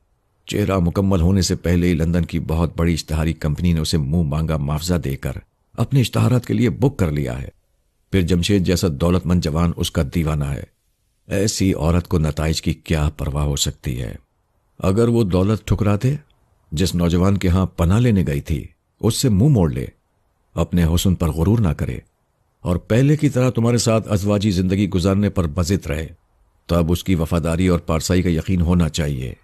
चेहरा मुकम्मल होने से पहले ही लंदन की बहुत बड़ी इश्तहारी कंपनी ने उसे मुंह मांगा मुआवजा देकर अपने इश्तहारात के लिए बुक कर लिया है। फिर जमशेद जैसा दौलतमंद जवान उसका दीवाना है। ऐसी औरत को नताइज की क्या परवाह हो सकती है? अगर वो दौलत ठुकरा दे, जिस नौजवान के यहां पनाह लेने गई थी उससे मुंह मोड़ ले, अपने हुस्न पर गुरूर ना करे और पहले की तरह तुम्हारे साथ अज़वाजी जिंदगी गुजारने पर बज़िद रहे, तब उसकी वफादारी और पारसाई का यकीन होना चाहिए,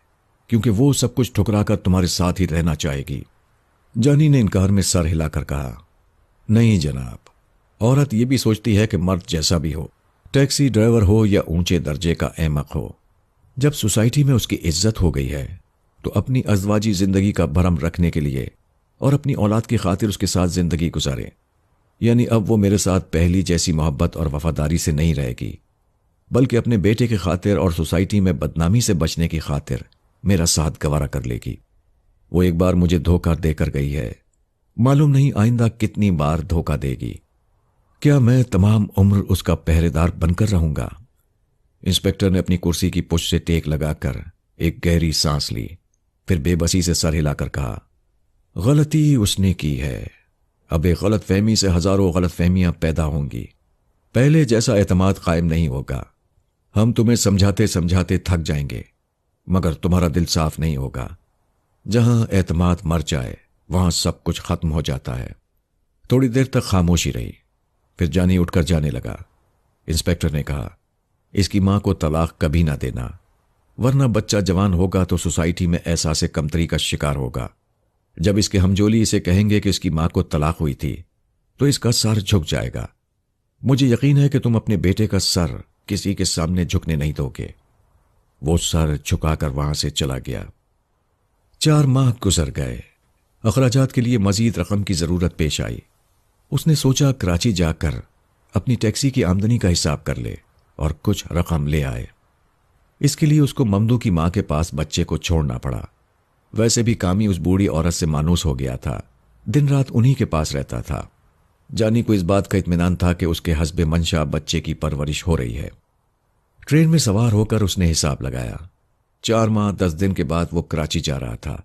क्योंकि वो सब कुछ ठुकरा कर तुम्हारे साथ ही रहना चाहेगी। जानी ने इनकार में सर हिलाकर कहा, नहीं जनाब, औरत ये भी सोचती है कि मर्द जैसा भी हो, टैक्सी ड्राइवर हो या ऊंचे दर्जे का अहमक हो, जब सोसाइटी में उसकी इज्जत हो गई है तो अपनी अज़वाजी जिंदगी का भरम रखने के लिए और अपनी औलाद की खातिर उसके साथ जिंदगी गुजारे। यानी अब वो मेरे साथ पहली जैसी मोहब्बत और वफादारी से नहीं रहेगी, बल्कि अपने बेटे की खातिर और सोसाइटी में बदनामी से बचने की खातिर मेरा साथ गवारा कर लेगी। वो एक बार मुझे धोखा देकर गई है, मालूम नहीं आइंदा कितनी बार धोखा देगी। क्या मैं तमाम उम्र उसका पहरेदार बनकर रहूंगा? इंस्पेक्टर ने अपनी कुर्सी की पुश से टेक लगाकर एक गहरी सांस ली, फिर बेबसी से सर हिलाकर कहा, गलती उसने की है। अब एक गलत फहमी से हजारों गलत फहमियां पैदा होंगी। पहले जैसा एतमाद कायम नहीं होगा। हम तुम्हें समझाते समझाते थक जाएंगे, मगर तुम्हारा दिल साफ नहीं होगा। जहां एतमाद मर जाए वहां सब कुछ खत्म हो जाता है। थोड़ी देर तक खामोशी रही, फिर जानी उठकर जाने लगा। इंस्पेक्टर ने कहा, इसकी मां को तलाक कभी ना देना, वरना बच्चा जवान होगा तो सोसाइटी में एहसास कमतरी का शिकार होगा। जब इसके हमजोली इसे कहेंगे कि इसकी मां को तलाक हुई थी तो इसका सर झुक जाएगा। मुझे यकीन है कि तुम अपने बेटे का सर किसी के सामने झुकने नहीं दोगे। वो सर झुकाकर वहां से चला गया। 4 माह गुजर गए। अखराजात के लिए मजीद रकम की जरूरत पेश आई। उसने सोचा कराची जाकर अपनी टैक्सी की आमदनी का हिसाब कर ले और कुछ रकम ले आए। इसके लिए उसको ममदू की मां के पास बच्चे को छोड़ना पड़ा। वैसे भी कामी उस बूढ़ी औरत से मानूस हो गया था, दिन रात उन्हीं के पास रहता था। जानी को इस बात का इत्मीनान था कि उसके हस्बे मंशा बच्चे की परवरिश हो रही है। ट्रेन में सवार होकर उसने हिसाब लगाया। 4 माह 10 दिन के बाद वो कराची जा रहा था।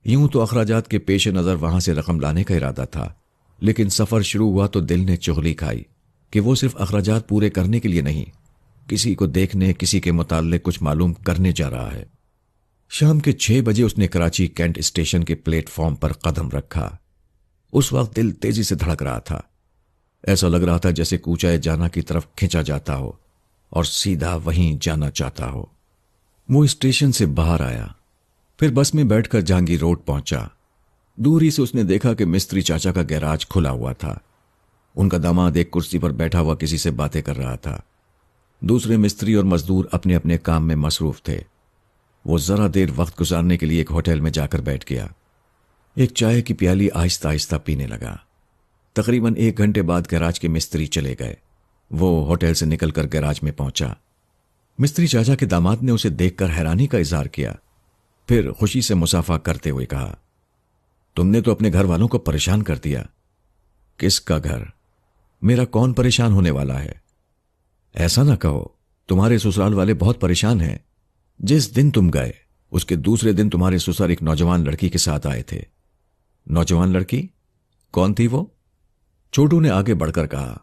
यूं तो अखराजात के पेश नज़र वहां से रकम लाने का इरादा था, लेकिन सफ़र शुरू हुआ तो दिल ने चुगली खाई कि वो सिर्फ अखराजात पूरे करने के लिए नहीं, किसी को देखने, किसी के मुताल्लिक कुछ मालूम करने जा रहा है। शाम के 6 बजे उसने कराची कैंट स्टेशन के प्लेटफॉर्म पर कदम रखा। उस वक्त दिल तेजी से धड़क रहा था। ऐसा लग रहा था जैसे कूचाए जाना की तरफ खींचा जाता हो और सीधा वहीं जाना चाहता हो। वो स्टेशन से बाहर आया, फिर बस में बैठकर जहांगीर रोड पहुंचा। दूरी से उसने देखा कि मिस्त्री चाचा का गैराज खुला हुआ था। उनका दामाद एक कुर्सी पर बैठा हुआ किसी से बातें कर रहा था। दूसरे मिस्त्री और मजदूर अपने अपने काम में मसरूफ थे। वो जरा देर वक्त गुजारने के लिए एक होटल में जाकर बैठ गया। एक चाय की प्याली आहिस्ता आहिस्ता पीने लगा। तकरीबन 1 घंटे बाद गैराज के मिस्त्री चले गए। वो होटल से निकलकर गैराज में पहुंचा। मिस्त्री चाचा के दामाद ने उसे देखकर हैरानी का इजहार किया, फिर खुशी से मुसाफा करते हुए कहा, तुमने तो अपने घर वालों को परेशान कर दिया। किसका घर? मेरा कौन परेशान होने वाला है? ऐसा ना कहो, तुम्हारे ससुराल वाले बहुत परेशान हैं। जिस दिन तुम गए उसके दूसरे दिन तुम्हारे ससुर एक नौजवान लड़की के साथ आए थे। नौजवान लड़की? कौन थी वो? छोटू ने आगे बढ़कर कहा,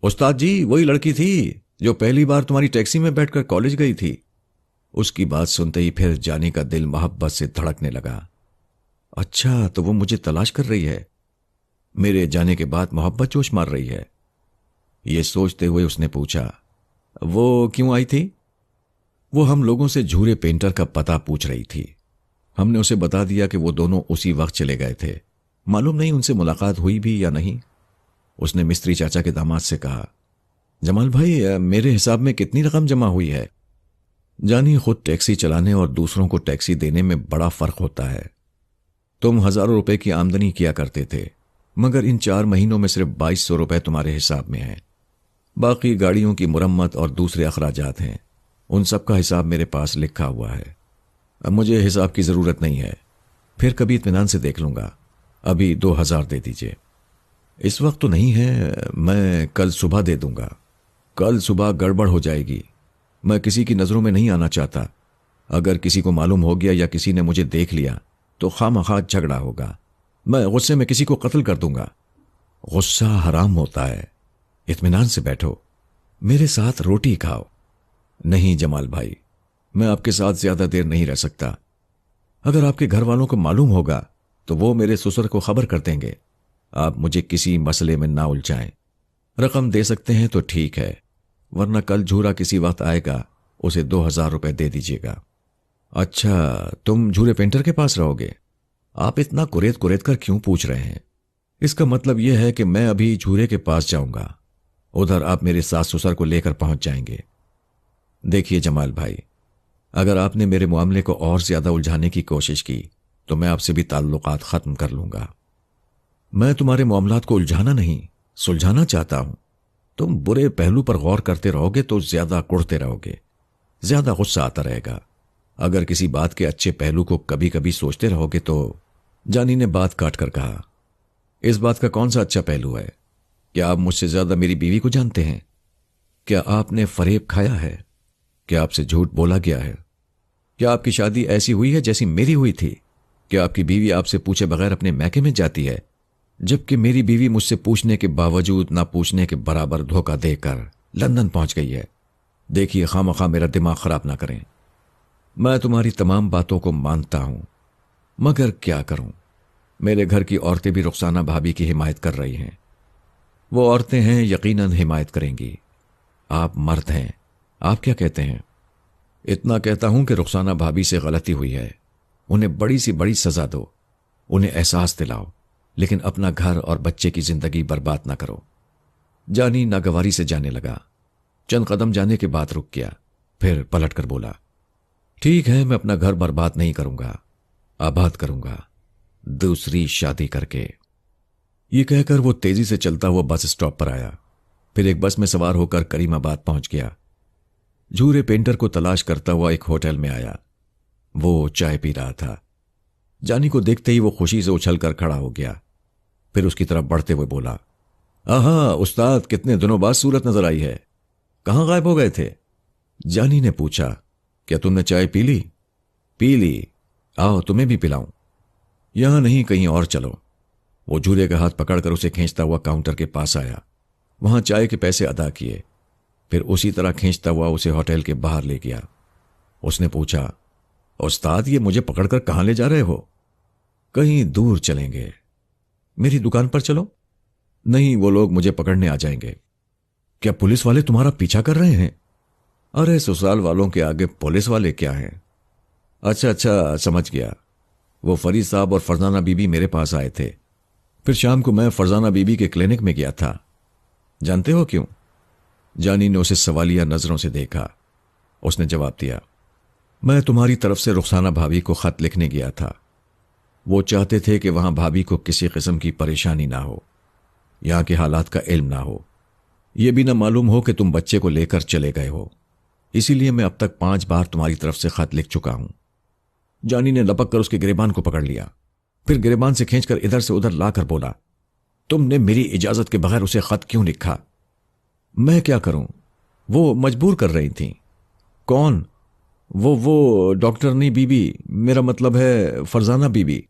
उस्ताद जी, वही लड़की थी जो पहली बार तुम्हारी टैक्सी में बैठकर कॉलेज गई थी। उसकी बात सुनते ही फिर जानी का दिल मोहब्बत से धड़कने लगा। अच्छा, तो वो मुझे तलाश कर रही है, मेरे जाने के बाद मोहब्बत जोश मार रही है। ये सोचते हुए उसने पूछा, वो क्यों आई थी? वो हम लोगों से झूरे पेंटर का पता पूछ रही थी। हमने उसे बता दिया कि वो दोनों उसी वक्त चले गए थे। मालूम नहीं उनसे मुलाकात हुई भी या नहीं। उसने मिस्त्री चाचा के दामाद से कहा, जमाल भाई, मेरे हिसाब में कितनी रकम जमा हुई है? जानी, खुद टैक्सी चलाने और दूसरों को टैक्सी देने में बड़ा फर्क होता है। तुम हजारों रुपए की आमदनी किया करते थे, मगर इन 4 महीनों में सिर्फ 2200 रुपए तुम्हारे हिसाब में है। बाकी गाड़ियों की मुरम्मत और दूसरे अखराजात हैं, उन सब का हिसाब मेरे पास लिखा हुआ है। अब मुझे हिसाब की जरूरत नहीं है, फिर कभी इत्मीनान से देख लूंगा। अभी 2000 दे दीजिए। इस वक्त तो नहीं है, मैं कल सुबह दे दूंगा। कल सुबह गड़बड़ हो जाएगी, मैं किसी की नजरों में नहीं आना चाहता। अगर किसी को मालूम हो गया या किसी ने मुझे देख लिया तो खामखा झगड़ा होगा। मैं गुस्से में किसी को कत्ल कर दूंगा। गुस्सा हराम होता है। इत्मीनान से बैठो, मेरे साथ रोटी खाओ। नहीं जमाल भाई, मैं आपके साथ ज्यादा देर नहीं रह सकता। अगर आपके घर वालों को मालूम होगा तो वो मेरे ससुर को खबर कर देंगे। आप मुझे किसी मसले में ना उलझाएं। रकम दे सकते हैं तो ठीक है, वरना कल झूरा किसी वक्त आएगा, उसे 2000 रुपए दे दीजिएगा। अच्छा, तुम झूरे पेंटर के पास रहोगे? आप इतना कुरेद कुरेद कर क्यों पूछ रहे हैं? इसका मतलब यह है कि मैं अभी झूरे के पास जाऊंगा, उधर आप मेरे सास ससुर को लेकर पहुंच जाएंगे। देखिए जमाल भाई, अगर आपने मेरे मामले को और ज्यादा उलझाने की कोशिश की तो मैं आपसे भी ताल्लुकात खत्म कर लूंगा। मैं तुम्हारे मामलात को उलझाना नहीं, सुलझाना चाहता हूं। तुम बुरे पहलू पर गौर करते रहोगे तो ज्यादा कुढ़ते रहोगे, ज्यादा गुस्सा आता रहेगा। अगर किसी बात के अच्छे पहलू को कभी कभी सोचते रहोगे तो। जानी ने बात काट कर कहा, इस बात का कौन सा अच्छा पहलू है? क्या आप मुझसे ज्यादा मेरी बीवी को जानते हैं? क्या आपने फरेब खाया है? क्या आपसे झूठ बोला गया है? क्या आपकी शादी ऐसी हुई है जैसी मेरी हुई थी? क्या आपकी बीवी आपसे पूछे बगैर अपने मैके में जाती है, जबकि मेरी बीवी मुझसे पूछने के बावजूद ना पूछने के बराबर धोखा देकर लंदन पहुंच गई है? देखिए, खामखा मेरा दिमाग खराब ना करें। मैं तुम्हारी तमाम बातों को मानता हूं, मगर क्या करूं, मेरे घर की औरतें भी रुखसाना भाभी की हिमायत कर रही हैं। वो औरतें हैं, यकीनन हिमायत करेंगी। आप मर्द हैं, आप क्या कहते हैं? इतना कहता हूं कि रुखसाना भाभी से गलती हुई है, उन्हें बड़ी सी बड़ी सजा दो, उन्हें एहसास दिलाओ, लेकिन अपना घर और बच्चे की जिंदगी बर्बाद ना करो। जानी नागवारी से जाने लगा। चंद कदम जाने के बाद रुक गया, फिर पलट कर बोला, ठीक है, मैं अपना घर बर्बाद नहीं करूंगा, आबाद करूंगा, दूसरी शादी करके। ये कहकर वो तेजी से चलता हुआ बस स्टॉप पर आया, फिर एक बस में सवार होकर करीमाबाद पहुंच गया। झूरे पेंटर को तलाश करता हुआ एक होटल में आया। वो चाय पी रहा था। जानी को देखते ही वो खुशी से उछलकर खड़ा हो गया, फिर उसकी तरफ बढ़ते हुए बोला, आहा उस्ताद, कितने दिनों बाद सूरत नजर आई है, कहां गायब हो गए थे? जानी ने पूछा, क्या तुमने चाय पी ली? पी ली, आओ तुम्हें भी पिलाऊं। यहां नहीं, कहीं और चलो। वो झूरे का हाथ पकड़कर उसे खींचता हुआ काउंटर के पास आया, वहां चाय के पैसे अदा किए, फिर उसी तरह खींचता हुआ उसे होटल के बाहर ले गया। उसने पूछा, उस्ताद, ये मुझे पकड़कर कहां ले जा रहे हो? कहीं दूर चलेंगे। मेरी दुकान पर चलो। नहीं, वो लोग मुझे पकड़ने आ जाएंगे। क्या पुलिस वाले तुम्हारा पीछा कर रहे हैं? अरे ससुराल वालों के आगे पुलिस वाले क्या हैं? अच्छा अच्छा, समझ गया। वो फरीद साहब और फरजाना बीबी मेरे पास आए थे, फिर शाम को मैं फरजाना बीबी के क्लिनिक में गया था। जानते हो क्यों? जानी ने उसे सवालिया नजरों से देखा। उसने जवाब दिया, मैं तुम्हारी तरफ से रुखसाना भाभी को खत लिखने गया था। वो चाहते थे कि वहां भाभी को किसी किस्म की परेशानी ना हो, यहां के हालात का इल्म ना हो, यह भी ना मालूम हो कि तुम बच्चे को लेकर चले गए हो। इसीलिए मैं अब तक 5 बार तुम्हारी तरफ से खत लिख चुका हूं। जानी ने लपक कर उसके गिरेबान को पकड़ लिया, फिर गिरेबान से खींचकर इधर से उधर लाकर बोला, तुमने मेरी इजाजत के बगैर उसे खत क्यों लिखा? मैं क्या करूं, वो मजबूर कर रही थी। कौन? वो डॉक्टरनी बीबी, मेरा मतलब है फरजाना बीबी।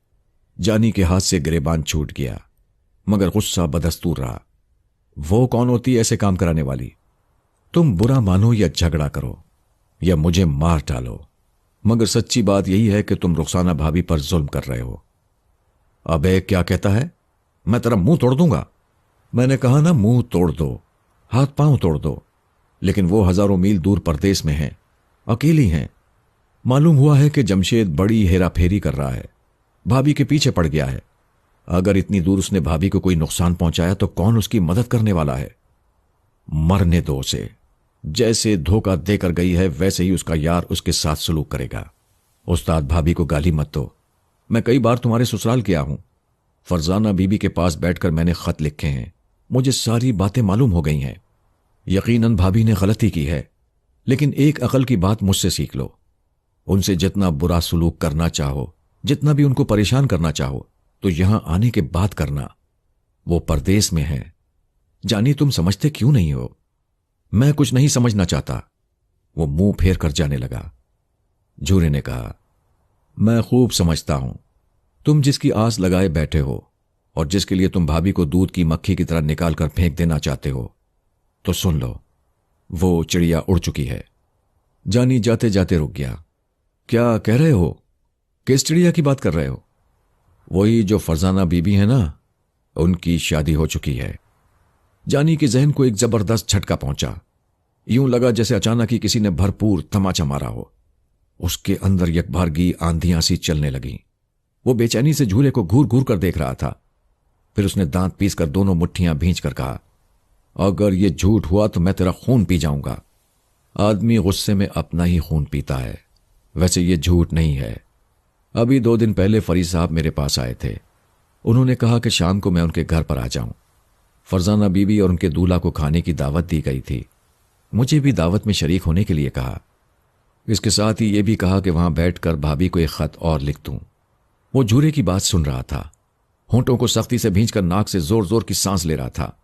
जानी के हाथ से गिरेबान छूट गया, मगर गुस्सा बदस्तूर रहा। वो कौन होती है ऐसे काम कराने वाली? तुम बुरा मानो या झगड़ा करो या मुझे मार डालो, मगर सच्ची बात यही है कि तुम रुखसाना भाभी पर जुल्म कर रहे हो। अबे क्या कहता है? मैं तेरा मुंह तोड़ दूंगा। मैंने कहा ना, मुंह तोड़ दो, हाथ पांव तोड़ दो। लेकिन वो हजारों मील दूर परदेश में हैं, अकेली हैं। मालूम हुआ है कि जमशेद बड़ी हेराफेरी कर रहा है, भाभी के पीछे पड़ गया है। अगर इतनी दूर उसने भाभी को कोई नुकसान पहुंचाया तो कौन उसकी मदद करने वाला है? मरने दो उसे। जैसे धोखा देकर गई है वैसे ही उसका यार उसके साथ सलूक करेगा। उस्ताद, भाभी को गाली मत दो। मैं कई बार तुम्हारे ससुराल गया हूं। फरजाना बीबी के पास बैठकर मैंने खत लिखे हैं, मुझे सारी बातें मालूम हो गई हैं। यकीनन भाभी ने गलती की है, लेकिन एक अकल की बात मुझसे सीख लो। उनसे जितना बुरा सलूक करना चाहो, जितना भी उनको परेशान करना चाहो, तो यहां आने के बाद करना। वो परदेश में है। जानी, तुम समझते क्यों नहीं हो? मैं कुछ नहीं समझना चाहता। वो मुंह फेर कर जाने लगा। झूरे ने कहा, मैं खूब समझता हूं। तुम जिसकी आस लगाए बैठे हो और जिसके लिए तुम भाभी को दूध की मक्खी की तरह निकाल कर फेंक देना चाहते हो, तो सुन लो, वो चिड़िया उड़ चुकी है। जानी जाते जाते रुक गया। क्या कह रहे हो? किस चिड़िया की बात कर रहे हो? वही जो फरजाना बीबी है ना, उनकी शादी हो चुकी है। जानी के जहन को एक जबरदस्त झटका पहुंचा। यूं लगा जैसे अचानक ही किसी ने भरपूर तमाचा मारा हो। उसके अंदर यकबारगी आंधियां सी चलने लगी। वो बेचैनी से झूले को घूर घूर कर देख रहा था। फिर उसने दांत पीस कर दोनों मुट्ठियां भींच कर कहा, अगर ये झूठ हुआ तो मैं तेरा खून पी जाऊंगा। आदमी गुस्से में अपना ही खून पीता है। वैसे ये झूठ नहीं है। अभी 2 दिन पहले फरीद साहब मेरे पास आए थे। उन्होंने कहा कि शाम को मैं उनके घर पर आ जाऊं। फरजाना बीबी और उनके दूल्हा को खाने की दावत दी गई थी। मुझे भी दावत में शरीक होने के लिए कहा। इसके साथ ही ये भी कहा कि वहां बैठकर भाभी को एक खत और लिख दूं। वो झूरे की बात सुन रहा था, होंठों को सख्ती से भींचकर नाक से जोर जोर की सांस ले रहा था,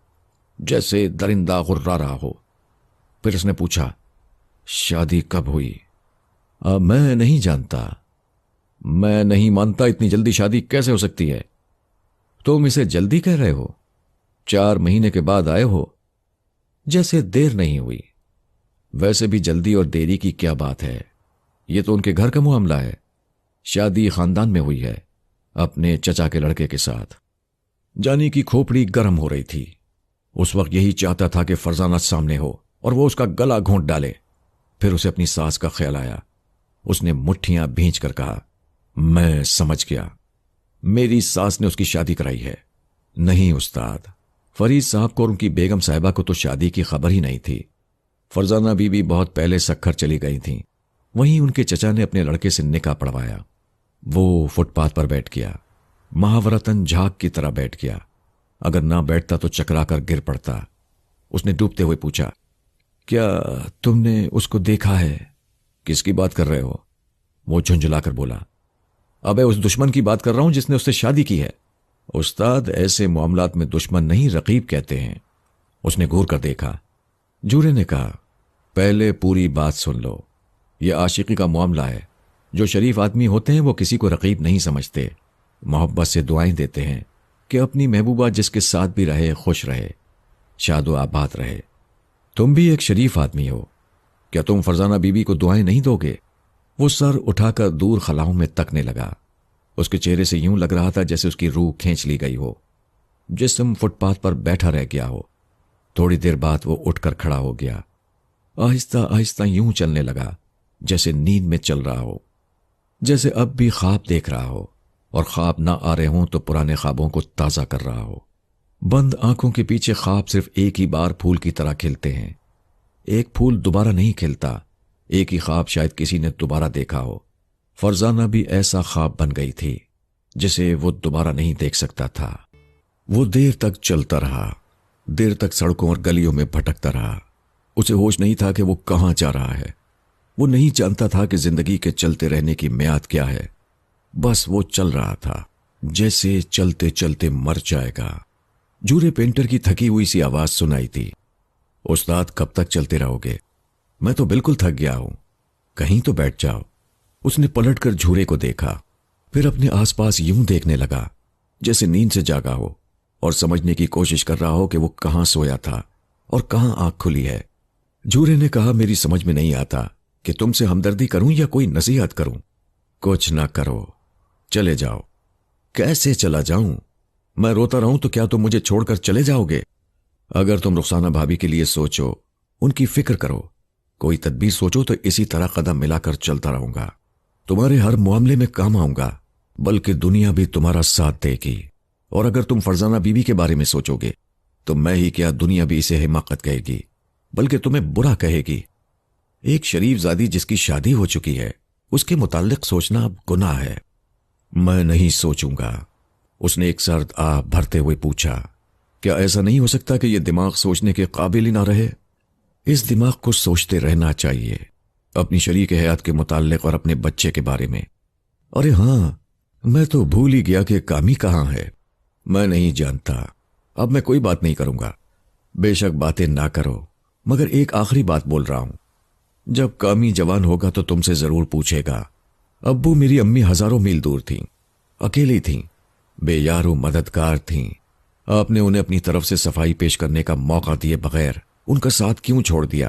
जैसे दरिंदा गुर्रा रहा हो। फिर उसने पूछा, शादी कब हुई? मैं नहीं जानता। मैं नहीं मानता, इतनी जल्दी शादी कैसे हो सकती है? तुम इसे जल्दी कह रहे हो? 4 महीने के बाद आए हो, जैसे देर नहीं हुई। वैसे भी जल्दी और देरी की क्या बात है? यह तो उनके घर का मामला है। शादी खानदान में हुई है, अपने चचा के लड़के के साथ। जानी की खोपड़ी गर्म हो रही थी। उस वक्त यही चाहता था कि फरजाना सामने हो और वो उसका गला घोंट डाले। फिर उसे अपनी सास का ख्याल आया। उसने मुट्ठियां भींच कर कहा, मैं समझ गया, मेरी सास ने उसकी शादी कराई है। नहीं उस्ताद, फरीद साहब को और उनकी बेगम साहिबा को तो शादी की खबर ही नहीं थी। फरजाना बीबी बहुत पहले सखर चली गई थी। वहीं उनके चचा ने अपने लड़के से निकाह पढ़वाया। वो फुटपाथ पर बैठ गया, महावरतन झाग की तरह बैठ गया। अगर ना बैठता तो चकरा कर गिर पड़ता। उसने डूबते हुए पूछा, क्या तुमने उसको देखा है? किसकी बात कर रहे हो? वो झुंझुलाकर बोला, अबे उस दुश्मन की बात कर रहा हूं जिसने उससे शादी की है। उस्ताद, ऐसे मामलात में दुश्मन नहीं रकीब कहते हैं। उसने घूर कर देखा। जूरे ने कहा, पहले पूरी बात सुन लो। यह आशिकी का मामला है। जो शरीफ आदमी होते हैं वो किसी को रकीब नहीं समझते, मोहब्बत से दुआएं देते हैं कि अपनी महबूबा जिसके साथ भी रहे खुश रहे, शादो आबाद रहे। तुम भी एक शरीफ आदमी हो, क्या तुम फरजाना बीबी को दुआएं नहीं दोगे? वो सर उठाकर दूर खलाओं में तकने लगा। उसके चेहरे से यूं लग रहा था जैसे उसकी रूह खींच ली गई हो। जिस्म फुटपाथ पर बैठा रह गया हो। थोड़ी देर बाद वो उठकर खड़ा हो गया। आहिस्ता आहिस्ता यूं चलने लगा जैसे नींद में चल रहा हो, जैसे अब भी ख्वाब देख रहा हो और ख्वाब ना आ रहे हों तो पुराने ख्वाबों को ताजा कर रहा हो। बंद आंखों के पीछे ख्वाब सिर्फ एक ही बार फूल की तरह खिलते हैं। एक फूल दोबारा नहीं खिलता। एक ही ख्वाब शायद किसी ने दोबारा देखा हो। फरजाना भी ऐसा ख्वाब बन गई थी जिसे वो दोबारा नहीं देख सकता था। वो देर तक चलता रहा, देर तक सड़कों और गलियों में भटकता रहा। उसे होश नहीं था कि वो कहां जा रहा है। वो नहीं जानता था कि जिंदगी के चलते रहने की मियाद क्या है। बस वो चल रहा था जैसे चलते चलते मर जाएगा। जूरे पेंटर की थकी हुई सी आवाज सुनाई थी, उस्ताद कब तक चलते रहोगे? मैं तो बिल्कुल थक गया हूं। कहीं तो बैठ जाओ। उसने पलटकर झूरे को देखा, फिर अपने आसपास यूं देखने लगा जैसे नींद से जागा हो और समझने की कोशिश कर रहा हो कि वो कहां सोया था और कहां आंख खुली है। झूरे ने कहा, मेरी समझ में नहीं आता कि तुमसे हमदर्दी करूं या कोई नसीहत करूं। कुछ ना करो, चले जाओ। कैसे चला जाऊं? मैं रोता रहूं तो क्या तुम मुझे छोड़कर चले जाओगे? अगर तुम रुखसाना भाभी के लिए सोचो, उनकी फिक्र करो, कोई तदबीर सोचो तो इसी तरह कदम मिलाकर चलता रहूंगा। तुम्हारे हर मामले में काम आऊंगा, बल्कि दुनिया भी तुम्हारा साथ देगी। और अगर तुम फरजाना बीबी के बारे में सोचोगे तो मैं ही क्या, दुनिया भी इसे हिमाकत कहेगी, बल्कि तुम्हें बुरा कहेगी। एक शरीफजादी जिसकी शादी हो चुकी है, उसके मुताल्लिक सोचना अब गुनाह है। मैं नहीं सोचूंगा। उसने एक सर्द आह भरते हुए पूछा, क्या ऐसा नहीं हो सकता कि यह दिमाग सोचने के काबिल ही ना रहे? इस दिमाग को सोचते रहना चाहिए, अपनी शरीक हयात के मुताल्लिक और अपने बच्चे के बारे में। अरे हां, मैं तो भूल ही गया कि कामी कहां है। मैं नहीं जानता। अब मैं कोई बात नहीं करूंगा। बेशक बातें ना करो, मगर एक आखिरी बात बोल रहा हूं। जब कामी जवान होगा तो तुमसे जरूर पूछेगा, अब्बू मेरी अम्मी हजारों मील दूर थीं, अकेली थीं, बेयारो मददगार थीं। आपने उन्हें अपनी तरफ से सफाई पेश करने का मौका दिए बगैर उनका साथ क्यों छोड़ दिया?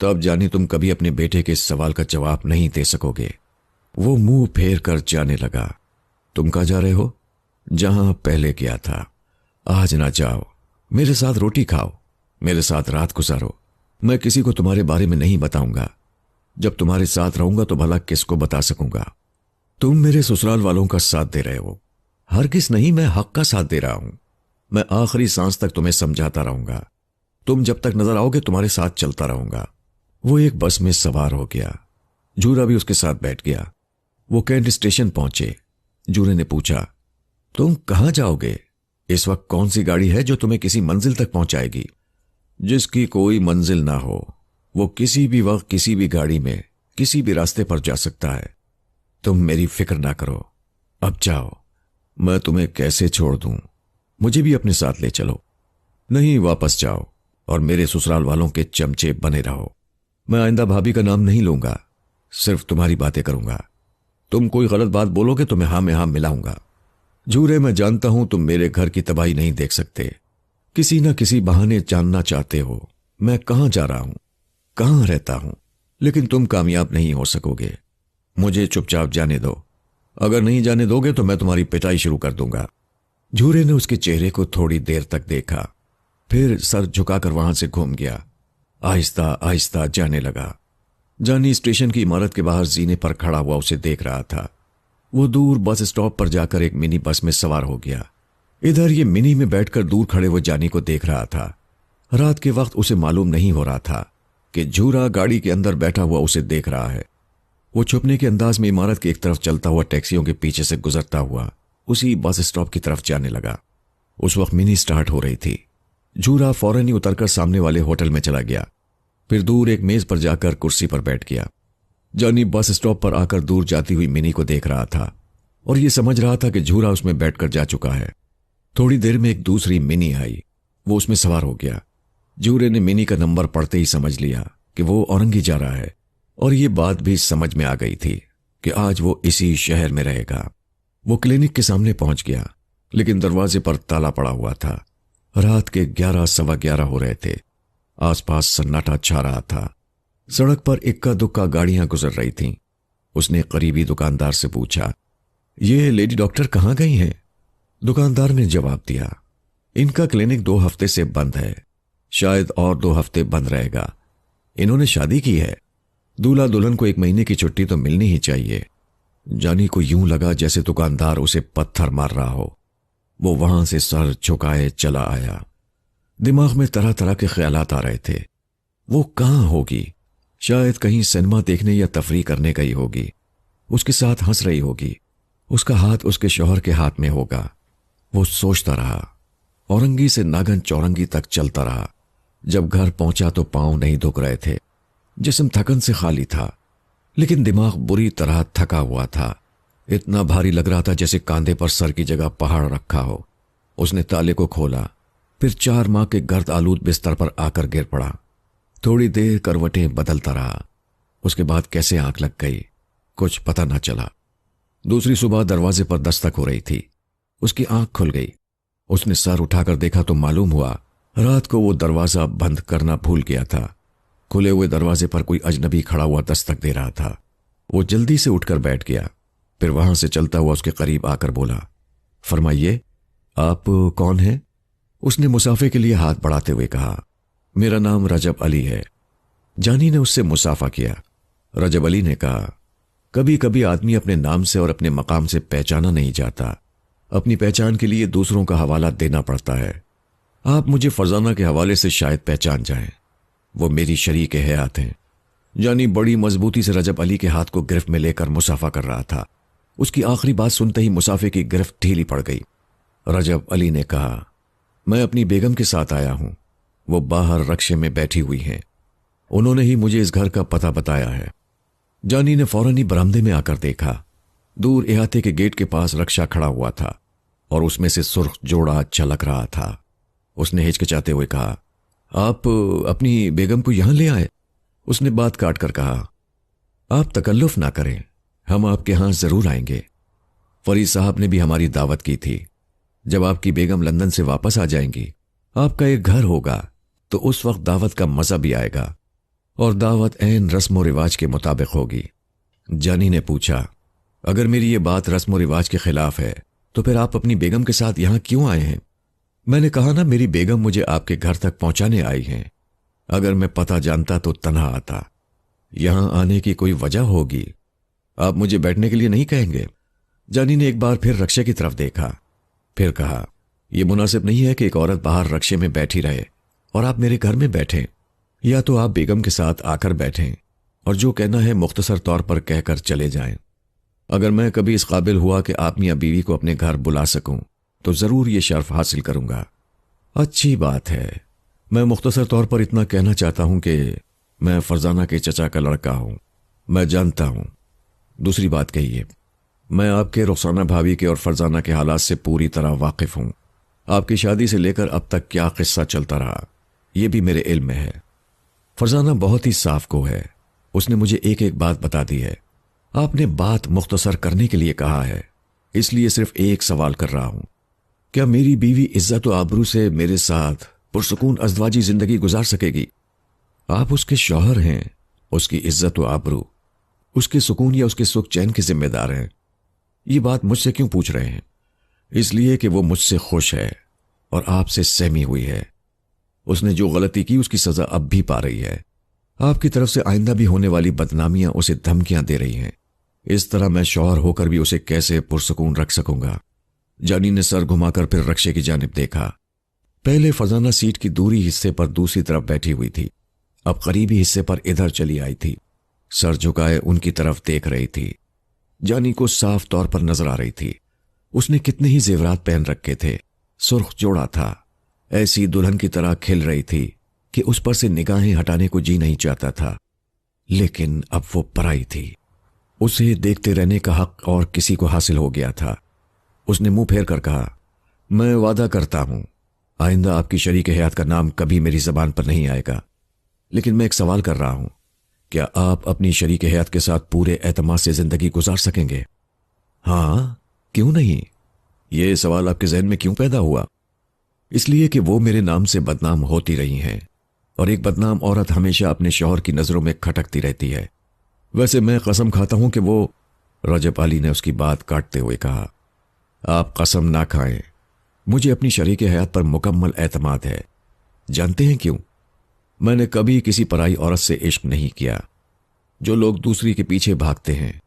तब जाने तुम कभी अपने बेटे के इस सवाल का जवाब नहीं दे सकोगे। वो मुंह फेर कर जाने लगा। तुम कहां जा रहे हो? जहां पहले गया था। आज ना जाओ, मेरे साथ रोटी खाओ, मेरे साथ रात गुजारो। मैं किसी को तुम्हारे बारे में नहीं बताऊंगा। जब तुम्हारे साथ रहूंगा तो भला किसको बता सकूंगा? तुम मेरे ससुराल वालों का साथ दे रहे हो। हरगिज नहीं, मैं हक का साथ दे रहा हूं। मैं आखिरी सांस तक तुम्हें समझाता रहूंगा। तुम जब तक नजर आओगे तुम्हारे साथ चलता रहूंगा। वो एक बस में सवार हो गया। जूरा भी उसके साथ बैठ गया। वो कैंट स्टेशन पहुंचे। जूरे ने पूछा, तुम कहां जाओगे? इस वक्त कौन सी गाड़ी है जो तुम्हें किसी मंजिल तक पहुंचाएगी? जिसकी कोई मंजिल ना हो, वो किसी भी वक्त किसी भी गाड़ी में किसी भी रास्ते पर जा सकता है। तुम मेरी फिक्र ना करो, अब जाओ। मैं तुम्हें कैसे छोड़ दूं? मुझे भी अपने साथ ले चलो। नहीं, वापस जाओ और मेरे ससुराल वालों के चमचे बने रहो। मैं आइंदा भाभी का नाम नहीं लूंगा, सिर्फ तुम्हारी बातें करूंगा। तुम कोई गलत बात बोलोगे तो मैं हां में हां मिलाऊंगा। झूरे, मैं जानता हूं तुम मेरे घर की तबाही नहीं देख सकते। किसी ना किसी बहाने जानना चाहते हो मैं कहां जा रहा हूं, कहां रहता हूं, लेकिन तुम कामयाब नहीं हो सकोगे। मुझे चुपचाप जाने दो। अगर नहीं जाने दोगे तो मैं तुम्हारी पिटाई शुरू कर दूंगा। झूरे ने उसके चेहरे को थोड़ी देर तक देखा, फिर सर झुकाकर वहां से घूम गया। आहिस्ता आहिस्ता जाने लगा। जानी स्टेशन की इमारत के बाहर जीने पर खड़ा हुआ उसे देख रहा था। वो दूर बस स्टॉप पर जाकर एक मिनी बस में सवार हो गया। इधर ये मिनी में बैठकर दूर खड़े हुए जानी को देख रहा था। रात के वक्त उसे मालूम नहीं हो रहा था कि झूरा गाड़ी के अंदर बैठा हुआ उसे देख रहा है। वो छुपने के अंदाज में इमारत की एक तरफ चलता हुआ टैक्सियों के पीछे से गुजरता हुआ उसी बस स्टॉप की तरफ जाने लगा। उस वक्त मिनी स्टार्ट हो रही थी। झूरा फौरन ही उतरकर सामने वाले होटल में चला गया, फिर दूर एक मेज पर जाकर कुर्सी पर बैठ गया। जानी बस स्टॉप पर आकर दूर जाती हुई मिनी को देख रहा था और यह समझ रहा था कि झूरा उसमें बैठकर जा चुका है। थोड़ी देर में एक दूसरी मिनी आई। वो उसमें सवार हो गया। झूरे ने मिनी का नंबर पढ़ते ही समझ लिया कि वो औरंगी जा रहा है और ये बात भी समझ में आ गई थी कि आज वो इसी शहर में रहेगा। वो क्लिनिक के सामने पहुंच गया, लेकिन दरवाजे पर ताला पड़ा हुआ था। रात के 11 सवा 11 हो रहे थे। आसपास सन्नाटा छा रहा था। सड़क पर इक्का दुक्का गाड़ियां गुजर रही थीं। उसने करीबी दुकानदार से पूछा, ये लेडी डॉक्टर कहां गई हैं? दुकानदार ने जवाब दिया, इनका क्लिनिक 2 हफ्ते से बंद है, शायद और 2 हफ्ते बंद रहेगा। इन्होंने शादी की है। दूल्हा दुल्हन को 1 महीने की छुट्टी तो मिलनी ही चाहिए। जानी को यूं लगा जैसे दुकानदार उसे पत्थर मार रहा हो। वो वहां से सर झुकाए चला आया। दिमाग में तरह तरह के ख्यालात आ रहे थे। वो कहां होगी? शायद कहीं सिनेमा देखने या तफरीह करने गई होगी। उसके साथ हंस रही होगी। उसका हाथ उसके शौहर के हाथ में होगा। वो सोचता रहा। औरंगी से नागन चौरंगी तक चलता रहा। जब घर पहुंचा तो पांव नहीं दुख रहे थे। जिस्म थकन से खाली था, लेकिन दिमाग बुरी तरह थका हुआ था। इतना भारी लग रहा था जैसे कांधे पर सर की जगह पहाड़ रखा हो। उसने ताले को खोला, फिर 4 माह के गर्द आलूद बिस्तर पर आकर गिर पड़ा। थोड़ी देर करवटें बदलता रहा। उसके बाद कैसे आंख लग गई कुछ पता ना चला। दूसरी सुबह दरवाजे पर दस्तक हो रही थी। उसकी आंख खुल गई। उसने सर उठाकर देखा तो मालूम हुआ रात को वो दरवाजा बंद करना भूल गया था। खुले हुए दरवाजे पर कोई अजनबी खड़ा हुआ दस्तक दे रहा था। वो जल्दी से उठकर बैठ गया। फिर वहां से चलता हुआ उसके करीब आकर बोला, फरमाइए, आप कौन हैं? उसने मुसाफे के लिए हाथ बढ़ाते हुए कहा, मेरा नाम रजब अली है। जानी ने उससे मुसाफा किया। रजब अली ने कहा, कभी कभी आदमी अपने नाम से और अपने मकाम से पहचाना नहीं जाता। अपनी पहचान के लिए दूसरों का हवाला देना पड़ता है। आप मुझे फरजाना के हवाले से शायद पहचान जाएं। वो मेरी शरीक हयात हैं। जानी बड़ी मजबूती से रजब अली के हाथ को गिरफ्त में लेकर मुसाफा कर रहा था। उसकी आखिरी बात सुनते ही मुसाफे की गिरफ्त ढीली पड़ गई। रजब अली ने कहा, मैं अपनी बेगम के साथ आया हूं। वो बाहर रक्शे में बैठी हुई हैं। उन्होंने ही मुझे इस घर का पता बताया है। जानी ने फौरन ही बरामदे में आकर देखा। दूर इहाते के गेट के पास रक्षा खड़ा हुआ था और उसमें से सुर्ख जोड़ा झलक रहा था। उसने हिचकिचाते हुए कहा, आप अपनी बेगम को यहां ले आए? उसने बात काट कर कहा, आप तकल्लुफ ना करें, हम आपके यहां जरूर आएंगे। फरीद साहब ने भी हमारी दावत की थी। जब आपकी बेगम लंदन से वापस आ जाएंगी, आपका एक घर होगा, तो उस वक्त दावत का मजा भी आएगा और दावत ऐन रस्म व रिवाज के मुताबिक होगी। जानी ने पूछा, अगर मेरी ये बात रस्म व रिवाज के खिलाफ है तो फिर आप अपनी बेगम के साथ यहां क्यों आए हैं? मैंने कहा ना, मेरी बेगम मुझे आपके घर तक पहुंचाने आई हैं। अगर मैं पता जानता तो तन्हा आता। यहां आने की कोई वजह होगी। आप मुझे बैठने के लिए नहीं कहेंगे? जानी ने एक बार फिर रक्शे की तरफ देखा, फिर कहा, यह मुनासिब नहीं है कि एक औरत बाहर रक्शे में बैठी रहे और आप मेरे घर में बैठें। या तो आप बेगम के साथ आकर बैठें और जो कहना है मुख्तसर तौर पर कहकर चले जाएं। अगर मैं कभी इस काबिल हुआ कि आप मियां बीवी को अपने घर बुला सकूं तो जरूर यह शर्फ हासिल करूंगा। अच्छी बात है। मैं मुख्तसर तौर पर इतना कहना चाहता हूं कि मैं फरजाना के चचा का लड़का हूं। मैं जानता हूं। दूसरी बात कहिए, मैं आपके रुखसाना भाभी के और फरजाना के हालात से पूरी तरह वाकिफ हूं। आपकी शादी से लेकर अब तक क्या किस्सा चलता रहा, यह भी मेरे इल्म में है। फरजाना बहुत ही साफ को है। उसने मुझे एक एक बात बता दी है। आपने बात मुख्तसर करने के लिए कहा है, इसलिए सिर्फ एक सवाल कर रहा हूं, क्या मेरी बीवी इज्जत व आबरू से मेरे साथ पुरसुकून अज़दवाजी जिंदगी गुजार सकेगी? आप उसके शौहर हैं। उसकी इज्जत व आबरू, उसके सुकून या उसके सुख चैन के जिम्मेदार हैं। ये बात मुझसे क्यों पूछ रहे हैं? इसलिए कि वो मुझसे खुश है और आपसे सहमी हुई है। उसने जो गलती की उसकी सजा अब भी पा रही है। आपकी तरफ से आइंदा भी होने वाली बदनामियां उसे धमकियां दे रही हैं। इस तरह मैं शौहर होकर भी उसे कैसे पुरसुकून रख सकूंगा? जानी ने सर घुमाकर फिर रक्शे की जानिब देखा। पहले फरजाना सीट की दूरी हिस्से पर दूसरी तरफ बैठी हुई थी, अब करीबी हिस्से पर इधर चली आई थी। सर झुकाए उनकी तरफ देख रही थी। जानी को साफ तौर पर नजर आ रही थी। उसने कितने ही जेवरात पहन रखे थे। सुर्ख जोड़ा था, ऐसी दुल्हन की तरह खिल रही थी कि उस पर से निगाहें हटाने को जी नहीं चाहता था। लेकिन अब वो पराई थी। उसे देखते रहने का हक और किसी को हासिल हो गया था। उसने मुंह फेर कर कहा, मैं वादा करता हूं आइंदा आपकी शरीक हयात का नाम कभी मेरी जबान पर नहीं आएगा। लेकिन मैं एक सवाल कर रहा हूं, क्या आप अपनी शरीक हयात के साथ पूरे एतमाद से जिंदगी गुजार सकेंगे? हाँ, क्यों नहीं? यह सवाल आपके जहन में क्यों पैदा हुआ? इसलिए कि वो मेरे नाम से बदनाम होती रही हैं और एक बदनाम औरत हमेशा अपने शौहर की नजरों में खटकती रहती है। वैसे मैं कसम खाता हूं कि वो। रजब अली ने उसकी बात काटते हुए कहा, आप कसम ना खाएं। मुझे अपनी शरीक हयात पर मुकम्मल एतमाद है। जानते हैं क्यों? मैंने कभी किसी पराई औरत से इश्क नहीं किया। जो लोग दूसरी के पीछे भागते हैं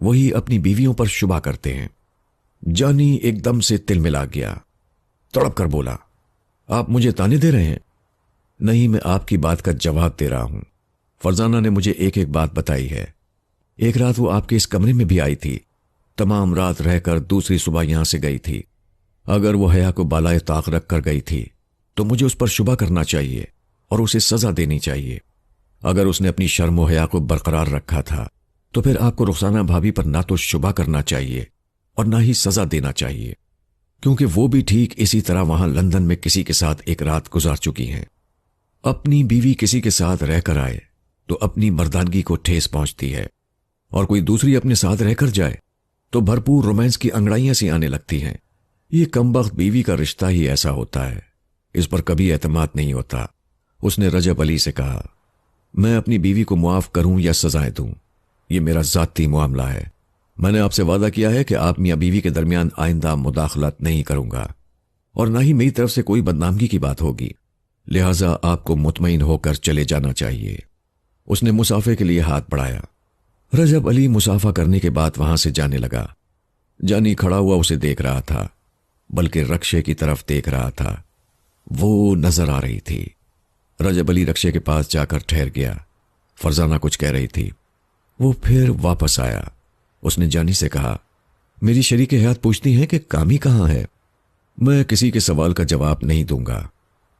वही अपनी बीवियों पर शुबा करते हैं। जानी एकदम से तिलमिला गया, तड़प कर बोला, आप मुझे ताने दे रहे हैं? नहीं, मैं आपकी बात का जवाब दे रहा हूं। फरजाना ने मुझे एक एक बात बताई है। एक रात वो आपके इस कमरे में भी आई थी। तमाम रात रहकर दूसरी सुबह यहां से गई थी। अगर वो हया को बालाए ताक रख कर गई थी तो मुझे उस पर शुबा करना चाहिए और उसे सजा देनी चाहिए। अगर उसने अपनी शर्म व हया को बरकरार रखा था तो फिर आपको रुखसाना भाभी पर ना तो शुबा करना चाहिए और ना ही सजा देना चाहिए, क्योंकि वो भी ठीक इसी तरह वहां लंदन में किसी के साथ एक रात गुजार चुकी हैं। अपनी बीवी किसी के साथ रहकर आए तो अपनी मर्दानगी को ठेस पहुंचती है, और कोई दूसरी अपने साथ रहकर जाए तो भरपूर रोमांस की अंगड़ाइयां सी आने लगती हैं। ये कमबख्त बीवी का रिश्ता ही ऐसा होता है, इस पर कभी एतमाद नहीं होता। उसने रजब अली से कहा, मैं अपनी बीवी को मुआफ करूं या सजाएं दूं, यह मेरा जाती मामला है। मैंने आपसे वादा किया है कि आप मियां बीवी के दरमियान आइंदा मुदाखलत नहीं करूंगा, और ना ही मेरी तरफ से कोई बदनामगी की बात होगी, लिहाजा आपको मुतमईन होकर चले जाना चाहिए। उसने मुसाफे के लिए हाथ बढ़ाया। रजब अली मुसाफा करने के बाद वहां से जाने लगा। जानी खड़ा हुआ उसे देख रहा था, बल्कि रक्शे की तरफ देख रहा था। वो नजर आ रही थी। रजब अली रक्शे के पास जाकर ठहर गया। फरजाना कुछ कह रही थी। वो फिर वापस आया। उसने जानी से कहा, मेरी शरीके हयात पूछती हैं कि कामी कहाँ है। मैं किसी के सवाल का जवाब नहीं दूंगा,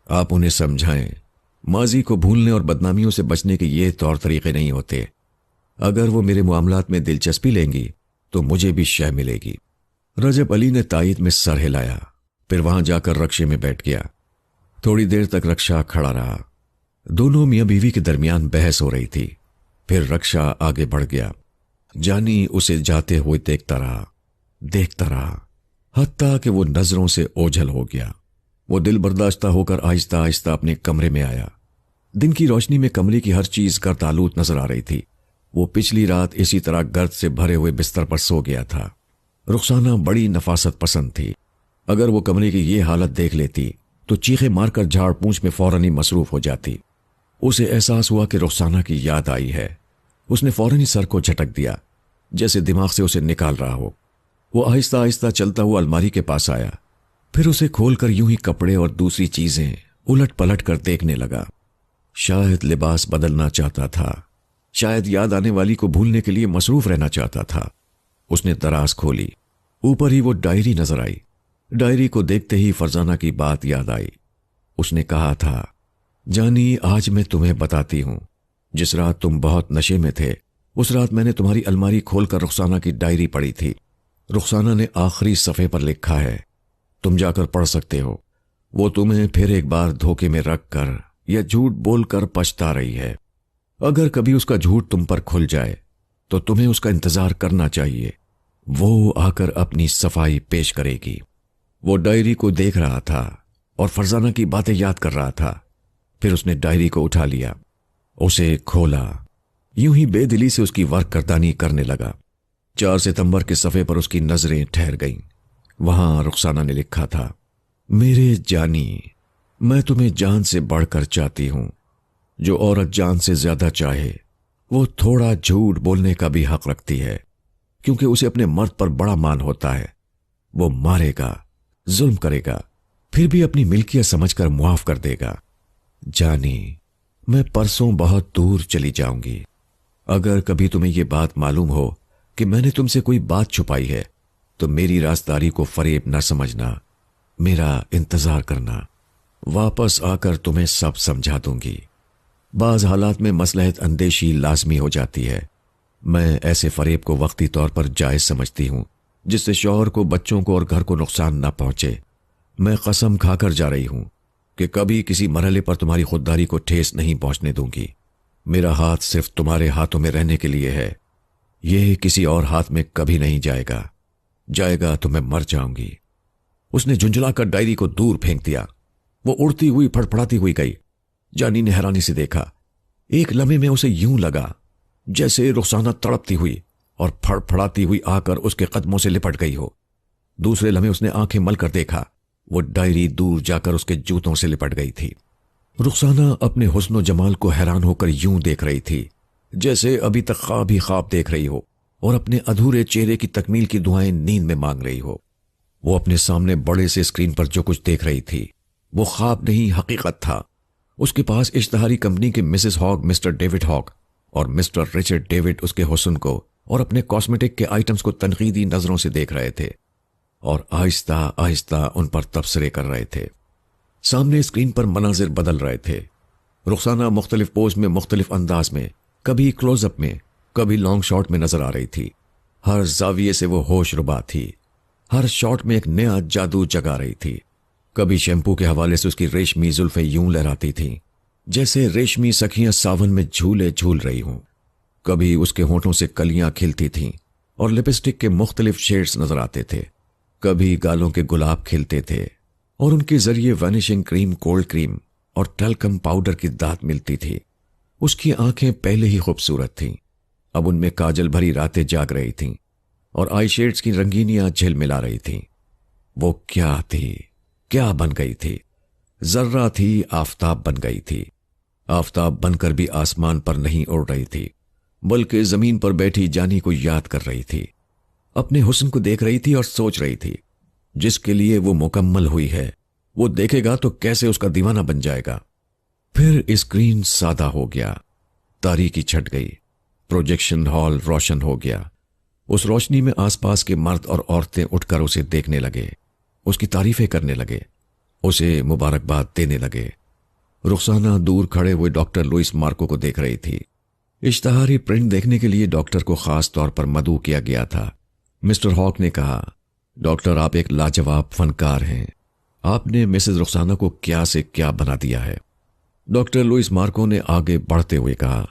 आप उन्हें समझाएं। माजी को भूलने और बदनामियों से बचने के ये तौर तरीके नहीं होते। अगर वो मेरे मामलात में दिलचस्पी लेंगी तो मुझे भी शय मिलेगी। रजब अली ने तायद में सर हिलाया, फिर वहां जाकर रक्शे में बैठ गया। थोड़ी देर तक रक्षा खड़ा रहा। दोनों मियां बीवी के दरमियान बहस हो रही थी। फिर रक्षा आगे बढ़ गया। जानी उसे जाते हुए देखता रहा, हत्ता कि वो नजरों से ओझल हो गया। वो दिल बर्दाश्ता होकर आहिस्ता आहिस्ता अपने कमरे में आया। दिन की रोशनी में कमरे की हर चीज गर्द आलूद नजर आ रही थी। वो पिछली रात इसी तरह गर्द से भरे हुए बिस्तर पर सो गया था। रुखसाना बड़ी नफासत पसंद थी। अगर वो कमरे की ये हालत देख लेती तो चीखे मारकर झाड़ पूंछ में फौरन ही मसरूफ हो जाती। उसे एहसास हुआ कि रुखसाना की याद आई है। उसने फौरन ही सर को झटक दिया, जैसे दिमाग से उसे निकाल रहा हो। वो आहिस्ता आहिस्ता चलता हुआ अलमारी के पास आया, फिर उसे खोलकर यूं ही कपड़े और दूसरी चीजें उलट पलट कर देखने लगा। शायद लिबास बदलना चाहता था, शायद याद आने वाली को भूलने के लिए मसरूफ रहना चाहता था। उसने दराज खोली। ऊपर ही वो डायरी नजर आई। डायरी को देखते ही फरजाना की बात याद आई। उसने कहा था, जानी आज मैं तुम्हें बताती हूं, जिस रात तुम बहुत नशे में थे उस रात मैंने तुम्हारी अलमारी खोलकर रुखसाना की डायरी पढ़ी थी। रुखसाना ने आखिरी सफ़े पर लिखा है, तुम जाकर पढ़ सकते हो। वो तुम्हें फिर एक बार धोखे में रख कर या झूठ बोलकर पछता रही है। अगर कभी उसका झूठ तुम पर खुल जाए तो तुम्हें उसका इंतजार करना चाहिए। वो आकर अपनी सफाई पेश करेगी। वो डायरी को देख रहा था और फरजाना की बातें याद कर रहा था। फिर उसने डायरी को उठा लिया, उसे खोला, यूं ही बेदिली से उसकी वर्क करने लगा। 4 सितंबर के सफ़े पर उसकी नजरें ठहर गईं। वहां रुखसाना ने लिखा था, मेरे जानी, मैं तुम्हें जान से बढ़कर चाहती हूं। जो औरत जान से ज्यादा चाहे वो थोड़ा झूठ बोलने का भी हक रखती है, क्योंकि उसे अपने मर्द पर बड़ा मान होता है। वो मारेगा, जुल्म करेगा, फिर भी अपनी मिल्कियत समझकर मुआफ कर देगा। जानी, मैं परसों बहुत दूर चली जाऊंगी। अगर कभी तुम्हें यह बात मालूम हो कि मैंने तुमसे कोई बात छुपाई है तो मेरी राजदारी को फरेब न समझना, मेरा इंतजार करना। वापस आकर तुम्हें सब समझा दूंगी। बाज हालात में मसलहत अंदेशी लाजमी हो जाती है। मैं ऐसे फरेब को वक्ती तौर पर जायज समझती हूं, जिससे शौहर को, बच्चों को और घर को नुकसान न पहुंचे। मैं कसम खाकर जा रही हूं कि कभी किसी मरहले पर तुम्हारी खुददारी को ठेस नहीं पहुंचने दूंगी। मेरा हाथ सिर्फ तुम्हारे हाथों में रहने के लिए है। यह किसी और हाथ में कभी नहीं जाएगा। जाएगा तो मैं मर जाऊंगी। उसने झुंझलाकर डायरी को दूर फेंक दिया। वो उड़ती हुई फड़फड़ाती हुई गई। जानी ने हैरानी से देखा। एक लम्हे में उसे यूं लगा जैसे रुखसाना तड़पती हुई और फड़फड़ाती हुई आकर उसके कदमों से लिपट गई हो। दूसरे लम्हे उसने आंखें मलकर देखा, वो डायरी दूर जाकर उसके जूतों से लिपट गई थी। रुखसाना अपने हुस्न जमाल को हैरान होकर यूं देख रही थी जैसे अभी तक ख्वाब ही ख्वाब देख रही हो और अपने अधूरे चेहरे की तकमील की दुआएं नींद में मांग रही हो। वो अपने सामने बड़े से स्क्रीन पर जो कुछ देख रही थी वो ख्वाब नहीं, हकीकत था। उसके पास इश्तहारी कंपनी के Mrs Hogg, mister David Hogg और मिस्टर रिचर्ड डेविड उसके हुस्न को और अपने कॉस्मेटिक के आइटम्स को तनकीदी नजरों से देख रहे थे और आहिस्ता आहिस्ता उन पर तबसरे कर रहे थे। सामने स्क्रीन पर मनाजिर बदल रहे थे। रुखसाना मुख्तलिफ पोज में, मुख्तलिफ अंदाज में, कभी क्लोजअप में, कभी लॉन्ग शॉट में नजर आ रही थी। हर जाविये से वो होश रुबा थी। हर शॉट में एक नया जादू जगा रही थी। कभी शैम्पू के हवाले से उसकी रेशमी जुल्फें यूं लहराती थीं, जैसे रेशमी सखियां सावन में झूले झूल रही हों। कभी उसके होठों से कलियां खिलती थीं और लिपस्टिक के मुख्तलिफ शेड्स नजर आते थे। कभी गालों के गुलाब खिलते थे और उनके जरिए वैनिशिंग क्रीम, कोल्ड क्रीम और टैल्कम पाउडर की दात मिलती थी। उसकी आंखें पहले ही खूबसूरत थीं, अब उनमें काजल भरी रातें जाग रही थीं और आई शेड्स की रंगीनियां झिलमिला रही थीं। वो क्या थी, क्या बन गई थी? जर्रा थी, आफताब बन गई थी। आफताब बनकर भी आसमान पर नहीं उड़ रही थी, बल्कि जमीन पर बैठी जानी को याद कर रही थी। अपने हुस्न को देख रही थी और सोच रही थी, जिसके लिए वो मुकम्मल हुई है वो देखेगा तो कैसे उसका दीवाना बन जाएगा। फिर स्क्रीन सादा हो गया, तारीकी छट गई, प्रोजेक्शन हॉल रोशन हो गया। उस रोशनी में आसपास के मर्द और औरतें उठकर उसे देखने लगे, उसकी तारीफें करने लगे, उसे मुबारकबाद देने लगे। रुखसाना दूर खड़े हुए डॉक्टर लुइस मार्को को देख रही थी। इश्तहारी प्रिंट देखने के लिए डॉक्टर को खास तौर पर मदऊ किया गया था। मिस्टर हॉक ने कहा, डॉक्टर आप एक लाजवाब फनकार हैं, आपने मिसेस रुखसाना को क्या से क्या बना दिया है। डॉक्टर लुइस मार्को ने आगे बढ़ते हुए कहा,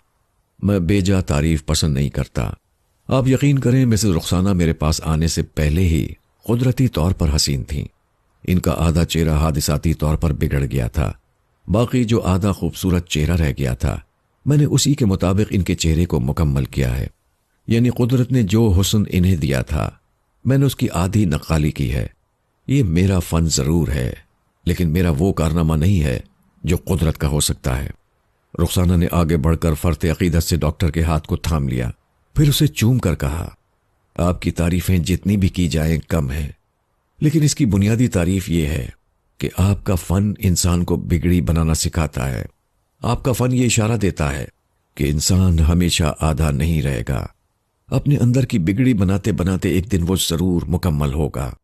मैं बेजा तारीफ पसंद नहीं करता। आप यकीन करें मिसेस रुखसाना मेरे पास आने से पहले ही कुदरती तौर पर हसीन थीं। इनका आधा चेहरा हादिसाती तौर पर बिगड़ गया था, बाकी जो आधा खूबसूरत चेहरा रह गया था मैंने उसी के मुताबिक इनके चेहरे को मुकम्मल किया है। यानी कुदरत ने जो हुस्न इन्हें दिया था मैंने उसकी आधी नक्काली की है। ये मेरा फन जरूर है, लेकिन मेरा वो कारनामा नहीं है जो कुदरत का हो सकता है। रुखसाना ने आगे बढ़कर फर्ते अकीदत से डॉक्टर के हाथ को थाम लिया, फिर उसे चूम कर कहा, आपकी तारीफें जितनी भी की जाएं कम है, लेकिन इसकी बुनियादी तारीफ यह है कि आपका फन इंसान को बिगड़ी बनाना सिखाता है। आपका फन ये इशारा देता है कि इंसान हमेशा आधा नहीं रहेगा। अपने अंदर की बिगड़ी बनाते बनाते एक दिन वो जरूर मुकम्मल होगा।